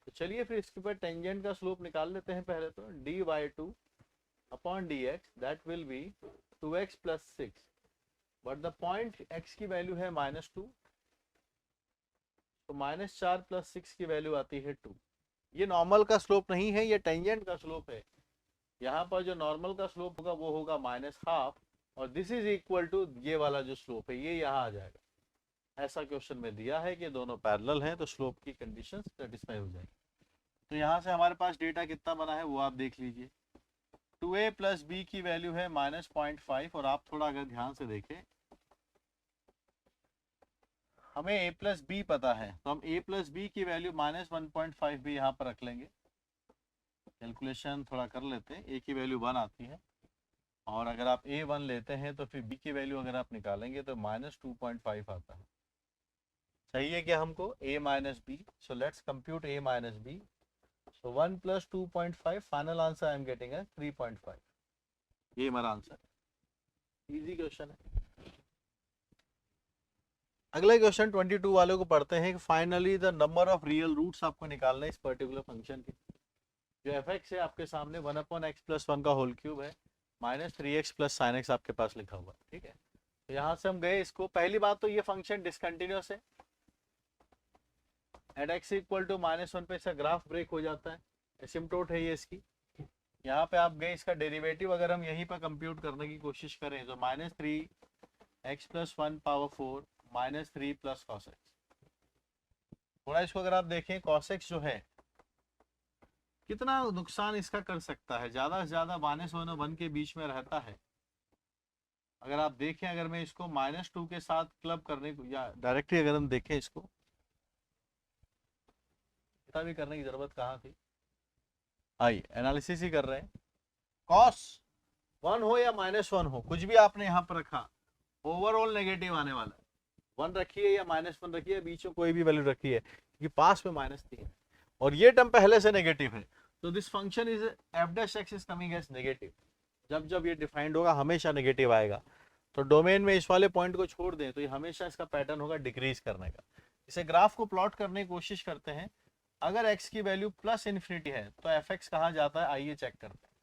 तो चलिए फिर इसके ऊपर टेंजेंट का स्लोप निकाल लेते हैं। पहले तो dy2/dx that will be 2x + 6, but the point x की वैल्यू है -2, तो -4 + 6 की वैल्यू आती है 2। ये नॉर्मल का स्लोप नहीं है, ये टेंजेंट का स्लोप है। यहाँ पर जो नॉर्मल का स्लोप होगा वो होगा -1/2, और दिस इज इक्वल टू ये वाला जो स्लोप है ये यहाँ आ जाएगा। ऐसा क्वेश्चन में दिया है कि दोनों पैरेलल हैं, तो स्लोप की कंडीशन सेटिस्फाई हो जाएगी। तो यहाँ से हमारे पास डेटा कितना बना है वो आप देख लीजिए। 2a + b की वैल्यू है -0.5, और आप थोड़ा अगर ध्यान से देखें, हमें a + b पता है, तो हम a + b की वैल्यू -1.5 भी यहाँ पर रख लेंगे। कैलकुलेशन थोड़ा कर लेते हैं, a की वैल्यू 1 आती है, और अगर आप a 1 लेते हैं तो फिर b की वैल्यू अगर आप निकालेंगे तो -2.5 आता है। चाहिए क्या हमको? a - b, so let's compute a - b। So 1 + 2.5, final answer I am getting है 3.5। ये हमारा आंसर है, इजी क्वेश्चन है। अगला क्वेश्चन 22 वाले को पढ़ते हैं कि finally the number of real roots आपको निकालना है इस पर्टिकुलर फंक्शन के। जो f(x) है आपके सामने 1/x + 1 का होल क्यूब है, -3x + sin x आपके पास लिखा हुआ है। ठीक है, तो यहाँ से हम गए इसको। पहली बात तो ये फंक्शन डिसकंटिन्यूअस है, एट x = -1 पे इसका ग्राफ ब्रेक हो जाता है, एसिम्प्टोट है ये इसकी। यहाँ पे आप गए, इसका डेरिवेटिव अगर हम यहीं पर कंप्यूट करने की कोशिश करें तो -3x + 1/4 -3 + cos x। थोड़ा इसको अगर आप देखें, cos x जो है कितना नुकसान इसका कर सकता है, ज़्यादा से ज़्यादा -1 और 1 के बीच में रहता है। अगर आप देखें, अगर मैं इसको -2 के साथ क्लब करने को, या डायरेक्टली अगर हम देखें इसको, इतना भी करने की ज़रूरत कहाँ थी, आइए एनालिसिस ही कर रहे हैं। cos 1 हो या -1 हो, कुछ भी आपने यहाँ पर रखा, ओवरऑल नेगेटिव आने वाला है। 1 रखिए या -1 रखिए, बीच में कोई भी वैल्यू रखिए, क्योंकि पास में -3 है और ये टर्म पहले से नेगेटिव है, तो this function is f' is coming as negative. जब जब ये डिफाइंड होगा हमेशा नेगेटिव आएगा। तो डोमेन में इस वाले पॉइंट को छोड़ दें तो ये हमेशा इसका पैटर्न होगा डिक्रीज करने का। इसे ग्राफ को प्लॉट करने की कोशिश करते हैं। अगर x की वैल्यू +∞ है तो f(x) कहाँ जाता है, आइए चेक करते हैं।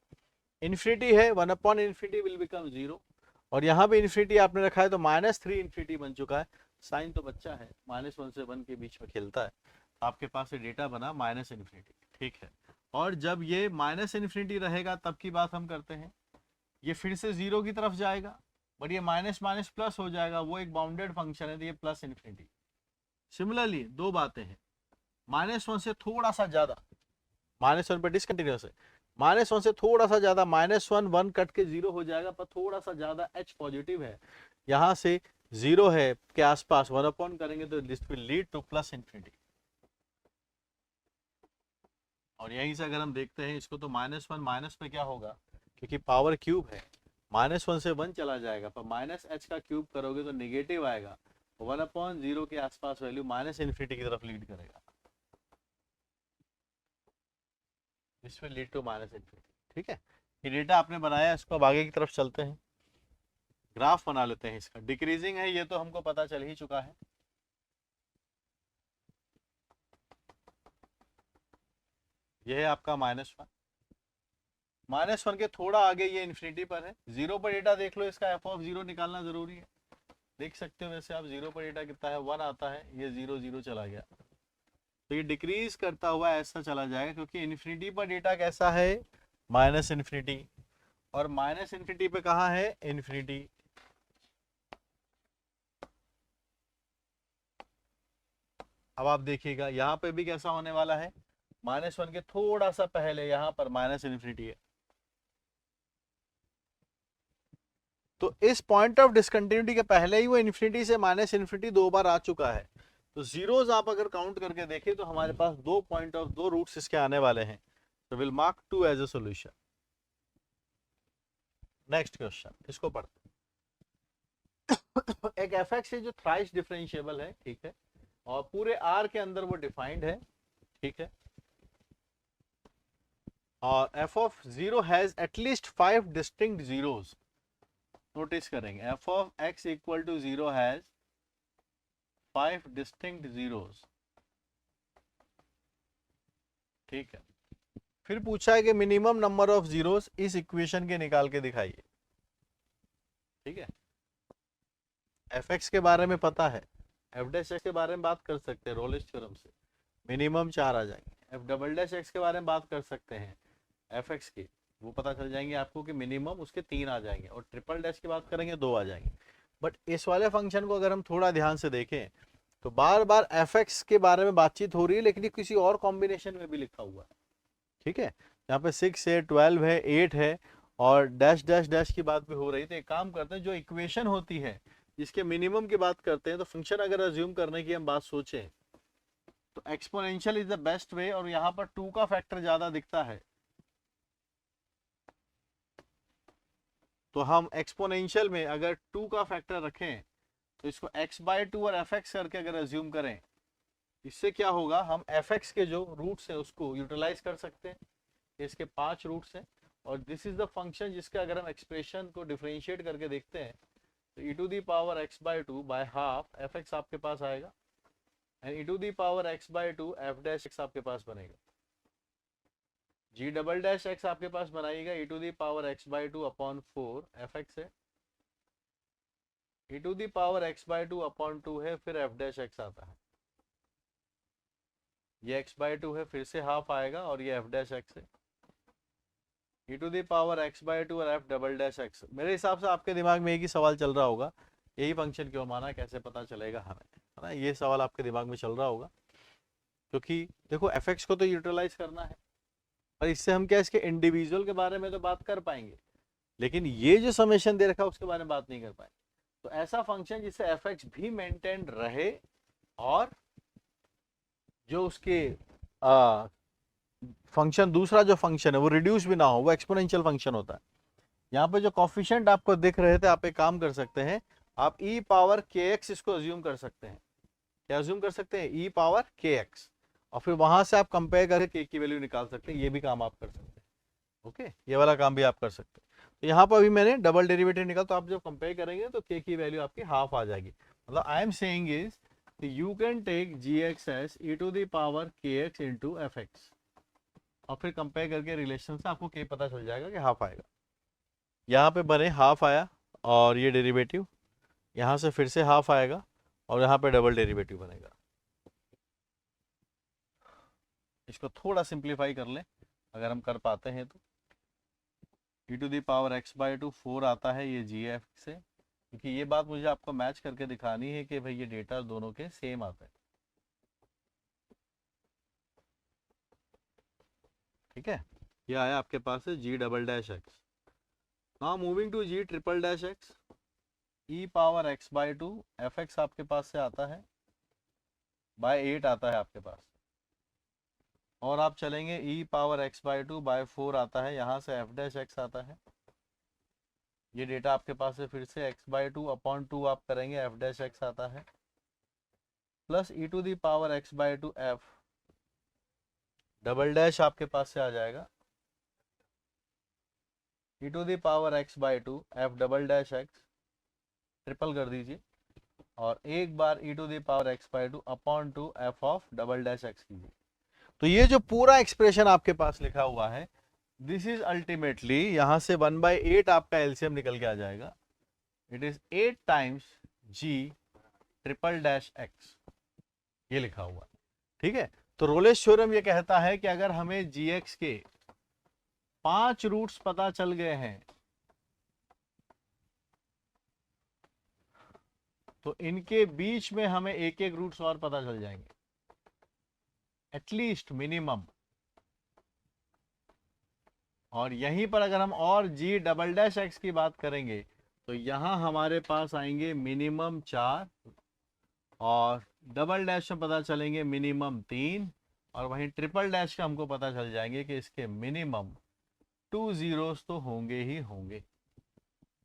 इन्फिनिटी है, 1/∞ विल बिकम 0, और यहाँ पे इन्फिनिटी आपने रखा है तो -3 बन चुका है। साइन तो बच्चा है, -1 से 1 के बीच में खेलता है, आपके पास ये डेटा बना -∞। ठीक है, और जब ये -∞ रहेगा तब की बात हम करते हैं, ये फिर से 0 की तरफ जाएगा, बट ये माइनस माइनस प्लस हो जाएगा, वो एक बाउंडेड फंक्शन है, तो ये +∞। सिमिलरली दो बातें हैं, -1 से थोड़ा सा ज्यादा, -1 पे डिसकंटिन्यूअस है, -1 से थोड़ा सा ज्यादा, -1 1 कट के 0 हो जाएगा, पर थोड़ा सा ज्यादा h पॉजिटिव है, यहाँ से 0 है के आसपास 1 करेंगे तो दिस विल लीड टू +∞। और यहीं से अगर हम देखते हैं इसको तो -1 माइनस पे क्या होगा, क्योंकि पावर क्यूब है, -1 से 1 चला जाएगा, पर -h का क्यूब करोगे तो नेगेटिव आएगा, 1/0 के आसपास वैल्यू -∞ की तरफ लीड करेगा। This will lead to minus infinity. ठीक है, ये डेटा आपने बनाया, इसको अब आगे की तरफ चलते हैं, ग्राफ बना लेते हैं इसका। डिक्रीजिंग है ये तो हमको पता चल ही चुका है। ये है आपका -1, -1 के थोड़ा आगे ये इन्फिनिटी पर है। जीरो पर डेटा देख लो, इसका एफ ऑफ जीरो निकालना जरूरी है। देख सकते हो वैसे आप, जीरो पर डेटा कितना है, 1 आता है, ये 0 0 चला गया, तो ये डिक्रीज करता हुआ ऐसा चला जाएगा, क्योंकि इन्फिनिटी पर डेटा कैसा है, -इन्फिनिटी, और -इन्फिनिटी पे कहाँ है, इन्फिनिटी। अब आप देखिएगा यहाँ पे भी कैसा होने वाला है, -1 के थोड़ा सा पहले यहाँ पर -इन्फिनिटी है। तो इस पॉइंट ऑफ डिसकंटिन्यूटी के पहले ही वो इन्फिनिटी से -इन्फिनिटी 2 बार आ चुका है। तो जीरोज आप अगर काउंट करके देखें तो हमारे पास 2 पॉइंट ऑफ 2 रूट्स इसके आने वाले हैं। तो will mark 2 as a solution. Next question, इसको पढ़ते हैं। एक एफ है जो थ्राइस डिफरेंशिएबल है, ठीक है, और पूरे आर के अंदर वो डिफाइंड है, ठीक है, और f of zero has at least 5 distinct zeros. Notice करेंगे f of x equal to 0 has 5 distinct zeros. ठीक है, फिर पूछा है कि मिनिमम नंबर ऑफ जीरोस इस इक्वेशन के निकाल के दिखाइए। ठीक है, एफ एक्स के बारे में पता है, एफ डैश एक्स के बारे में बात कर सकते हैं रोलिस थ्योरम से, मिनिमम 4 आ जाएंगे। एफ डबल डैश एक्स के बारे में बात कर सकते हैं एफ एक्स की, वो पता चल जाएंगे आपको कि मिनिमम उसके 3 आ जाएंगे, और ट्रिपल डैश की बात करेंगे 2 आ जाएंगे। बट इस वाले फंक्शन को अगर हम थोड़ा ध्यान से देखें तो बार बार एफ एक्स के बारे में बातचीत हो रही है, लेकिन ये किसी और कॉम्बिनेशन में भी लिखा हुआ है। ठीक है, यहाँ पे 6 है, 12 है, 8 है, और डैश डैश डैश की बात भी हो रही है। तो एक काम करते हैं, जो इक्वेशन होती है जिसके मिनिमम की बात करते हैं, तो फंक्शन अगर अज्यूम करने की हम बात सोचें तो exponential is the best way, और यहाँ पर 2 का फैक्टर ज्यादा दिखता है, तो हम एक्सपोनेंशियल में अगर 2 का फैक्टर रखें तो इसको x/2 और fx करके अगर अज्यूम करें, इससे क्या होगा, हम fx के जो रूट्स हैं उसको यूटिलाइज कर सकते हैं। इसके 5 रूट्स हैं, और दिस इज द फंक्शन जिसका अगर हम एक्सप्रेशन को डिफरेंशिएट करके देखते हैं तो e⁻x/2 बाय हाफ fx आपके पास आएगा, एंड e⁻x/2 f' आपके पास बनेगा। g'' आपके पास बनाइएगा e⁻x/2 अपॉन 4 fx है, e⁻x/2 अपॉन 2 है, फिर f' आता है, ये x/2 है, फिर से हाफ आएगा, और ये f' है, e⁻x/2 और f''x। मेरे हिसाब से आपके दिमाग में एक ही सवाल चल रहा होगा, यही फंक्शन क्यों माना, कैसे पता चलेगा हमें, है ना, ये सवाल आपके दिमाग में चल रहा होगा। क्योंकि देखो fx को तो यूटिलाइज करना है, और इससे हम क्या इसके इंडिविजुअल के बारे में तो बात कर पाएंगे, लेकिन ये जो समेशन दे रखा है उसके बारे में बात नहीं कर पाएंगे। तो ऐसा फंक्शन जिससे fx भी मेंटेन रहे और जो उसके फंक्शन, दूसरा जो फंक्शन है वो रिड्यूस भी ना हो, वो एक्सपोनेंशियल फंक्शन होता है। यहाँ पे जो कॉफिशिएंट आपको दिख रहे थे, आप एक काम कर सकते हैं, आप e⁻kx इसको अज्यूम कर सकते हैं। क्या अज्यूम कर सकते हैं, e⁻kx, और फिर वहां से आप कंपेयर करके k की वैल्यू निकाल सकते हैं। ये भी काम आप कर सकते हैं, ओके, ये वाला काम भी आप कर सकते हैं। तो यहाँ पर अभी मैंने डबल डेरिवेटिव निकाला, तो आप जब कंपेयर करेंगे तो k की वैल्यू आपकी हाफ आ जाएगी। मतलब I am saying is you can take gx as e⁻kx into fx, और फिर कंपेयर करके रिलेशन से आपको k पता चल जाएगा कि हाफ आएगा। यहाँ पे बने हाफ आया, और ये डेरिवेटिव यहाँ से फिर से हाफ आएगा, और यहाँ पे डबल डेरिवेटिव बनेगा। इसको थोड़ा सिंप्लीफाई कर लें अगर हम कर पाते हैं तो, e⁻x/2 4 आता है ये gf से, क्योंकि ये बात मुझे आपको मैच करके दिखानी है कि भाई ये डेटा दोनों के सेम आते हैं। ठीक है, ये आया आपके पास है g''x। Now moving to g''x, e⁻x/2 fx आपके पास से आता है, बाय 8 आता है आपके पास, और आप चलेंगे e⁻x/2 बाय 4 आता है, यहाँ से f'' आता है। ये डेटा आपके पास है, फिर से x/2 अपॉन 2 आप करेंगे, f'' आता है, प्लस e⁻x/2 f'' आपके पास से आ जाएगा, e to the power x by two f double dash x, triple कर दीजिए, और एक बार e to the power x by two upon two f of double dash x कीजिए। तो ये जो पूरा एक्सप्रेशन आपके पास लिखा हुआ है, दिस इज अल्टीमेटली, यहां से 1/8 आपका एलसीएम निकल के आ जाएगा। It is 8 times G triple dash X, ये लिखा हुआ है। ठीक है, तो रोलेस थ्योरम ये कहता है कि अगर हमें जीएक्स के 5 रूट्स पता चल गए हैं, तो इनके बीच में हमें एक एक रूट्स और पता चल जाएंगे, एटलीस्ट मिनिमम। और यहीं पर अगर हम और जी डबल डैश एक्स की बात करेंगे, तो यहां हमारे पास आएंगे मिनिमम 4, और डबल डैश में पता चलेंगे मिनिमम 3, और वहीं ट्रिपल डैश का हमको पता चल जाएंगे कि इसके मिनिमम 2 जीरोस तो होंगे ही होंगे।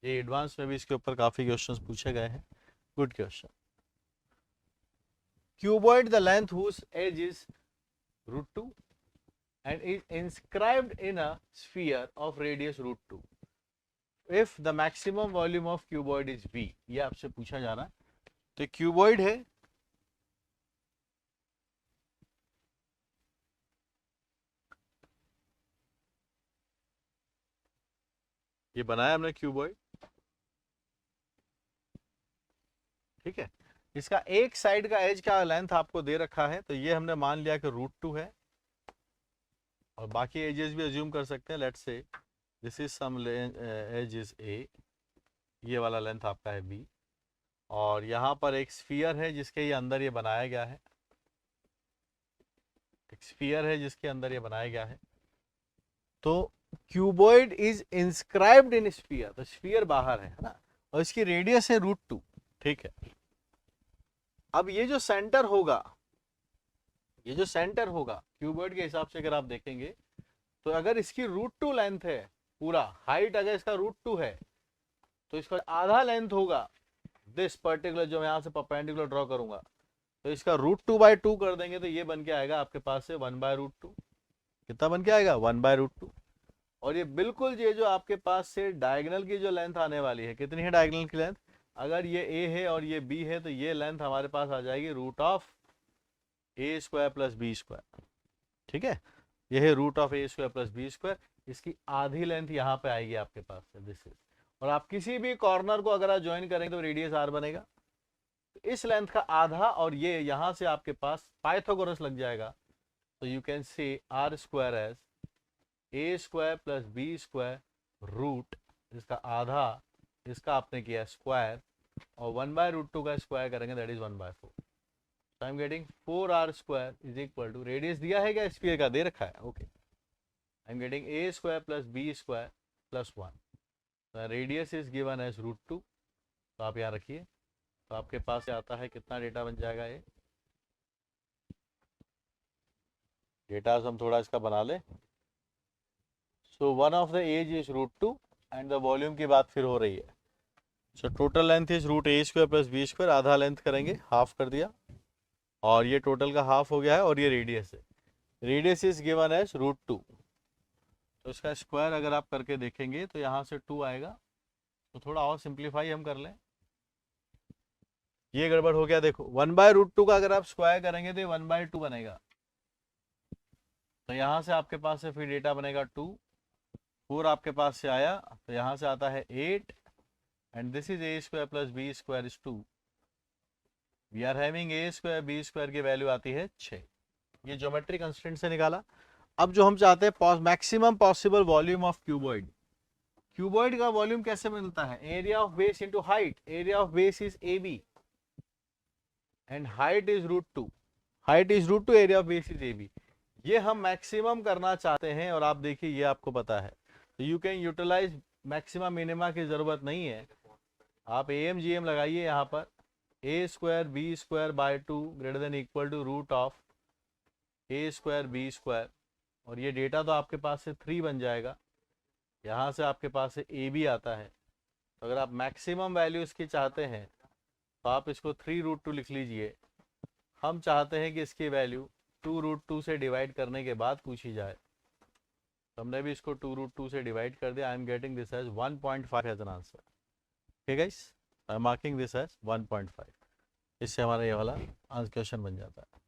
ये एडवांस में भी इसके ऊपर काफी क्वेश्चंस पूछे गए हैं। Good question. Cuboid the length whose edge is √2 and is inscribed in a sphere of radius √2 if the maximum volume of cuboid is V। ये आपसे पूछा जा रहा है। तो क्यूबॉइड है, ये बनाया हमने क्यूबॉइड, ठीक है। इसका एक साइड का एज का लेंथ आपको दे रखा है, तो ये हमने मान लिया कि √2 है, और बाकी एजेस भी अज्यूम कर सकते हैं। Let's say this is some edge is A, ये वाला लेंथ आपका है बी, और यहाँ पर एक स्फीयर है जिसके ये अंदर ये बनाया गया है, एक स्फीयर है जिसके अंदर ये बनाया गया है। तो cuboid is inscribed in sphere, तो स्फीयर बाहर है ना, और इसकी रेडियस है √2, ठीक है। अब ये जो सेंटर होगा, ये जो सेंटर होगा क्यूबॉइड के हिसाब से अगर आप देखेंगे, तो अगर इसकी √2 लेंथ है, पूरा हाइट अगर इसका √2 है, तो इसका आधा लेंथ होगा दिस पर्टिकुलर, जो मैं यहां से परपेंडिकुलर ड्रॉ करूंगा, तो इसका √2/2 कर देंगे, तो ये बन के आएगा आपके पास से 1/√2। कितना बन के आएगा? 1/√2। और ये बिल्कुल ये जो आपके पास से डायगोनल की जो लेंथ आने वाली है, कितनी है डायगोनल की लेंथ? अगर ये ए है और ये बी है, तो ये लेंथ हमारे पास आ जाएगी √A² + B²। ठीक है, ये है √A² + B²। इसकी आधी लेंथ यहाँ पे आएगी आपके पास से, दिस इज। और आप किसी भी कॉर्नर को अगर आप ज्वाइन करेंगे तो रेडियस r बनेगा, तो इस लेंथ का आधा, और ये यहां से आपके पास पाइथागोरस लग जाएगा, तो you can say r² as A² + B² root, इसका आधा, इसका आपने किया स्क्वायर, और 1/√2 का स्क्वायर करेंगे, that is 1/4। I am getting 4r² is equal to, radius दिया है क्या स्फीयर का? दे रखा है, okay. I am getting A² + B² + 1, radius is given as √2, तो आप यहाँ रखिए, तो आपके पास आता है कितना डेटा बन जाएगा? ये डेटा हम थोड़ा इसका बना ले। So one of the edge is √2 and the volume की बात फिर हो रही है। So total length is √A² + B², आधा लेंथ करेंगे, हाफ कर दिया, और ये टोटल का हाफ हो गया है, और ये रेडियस है, रेडियस इज गिवन एज √2, तो इसका स्क्वायर अगर आप करके देखेंगे तो यहाँ से 2 आएगा। तो थोड़ा और सिंप्लीफाई हम कर लें, ये गड़बड़ हो गया। देखो 1/√2 का अगर आप स्क्वायर करेंगे तो 1/2 बनेगा, तो यहाँ से आपके पास से फिर डेटा बनेगा 2, 4 आपके पास से आया, तो यहाँ से आता है 8, and this is A² + B² is 2। We are having A² B² की वैल्यू आती है 6। ये ज्योमेट्री कंस्ट्रेंट से निकाला। अब जो हम चाहते हैं maximum possible volume of cuboid, cuboid का वॉल्यूम कैसे मिलता है? Area of base into height, area of base is AB and height is √2, height is √2, area of base is AB। ये हम मैक्सिमम करना चाहते हैं, और आप देखिए ये आपको पता है, तो you can utilize maxima minima की जरूरत नहीं है, आप AM/GM लगाइए यहाँ पर, A² B²/2 > √A² B², और ये डेटा तो आपके पास से 3 बन जाएगा, यहाँ से आपके पास से AB आता है। तो अगर आप मैक्सिमम वैल्यू इसकी चाहते हैं, तो आप इसको 3√2 लिख लीजिए। हम चाहते हैं कि इसकी वैल्यू 2√2 से डिवाइड करने के बाद पूछी जाए, तो हमने भी इसको 2√2 से डिवाइड कर दिया. I am getting this as 1.5 as an answer. ठीक है guys, I am marking this as 1.5. इससे हमारा ये वाला क्वेश्चन बन जाता है.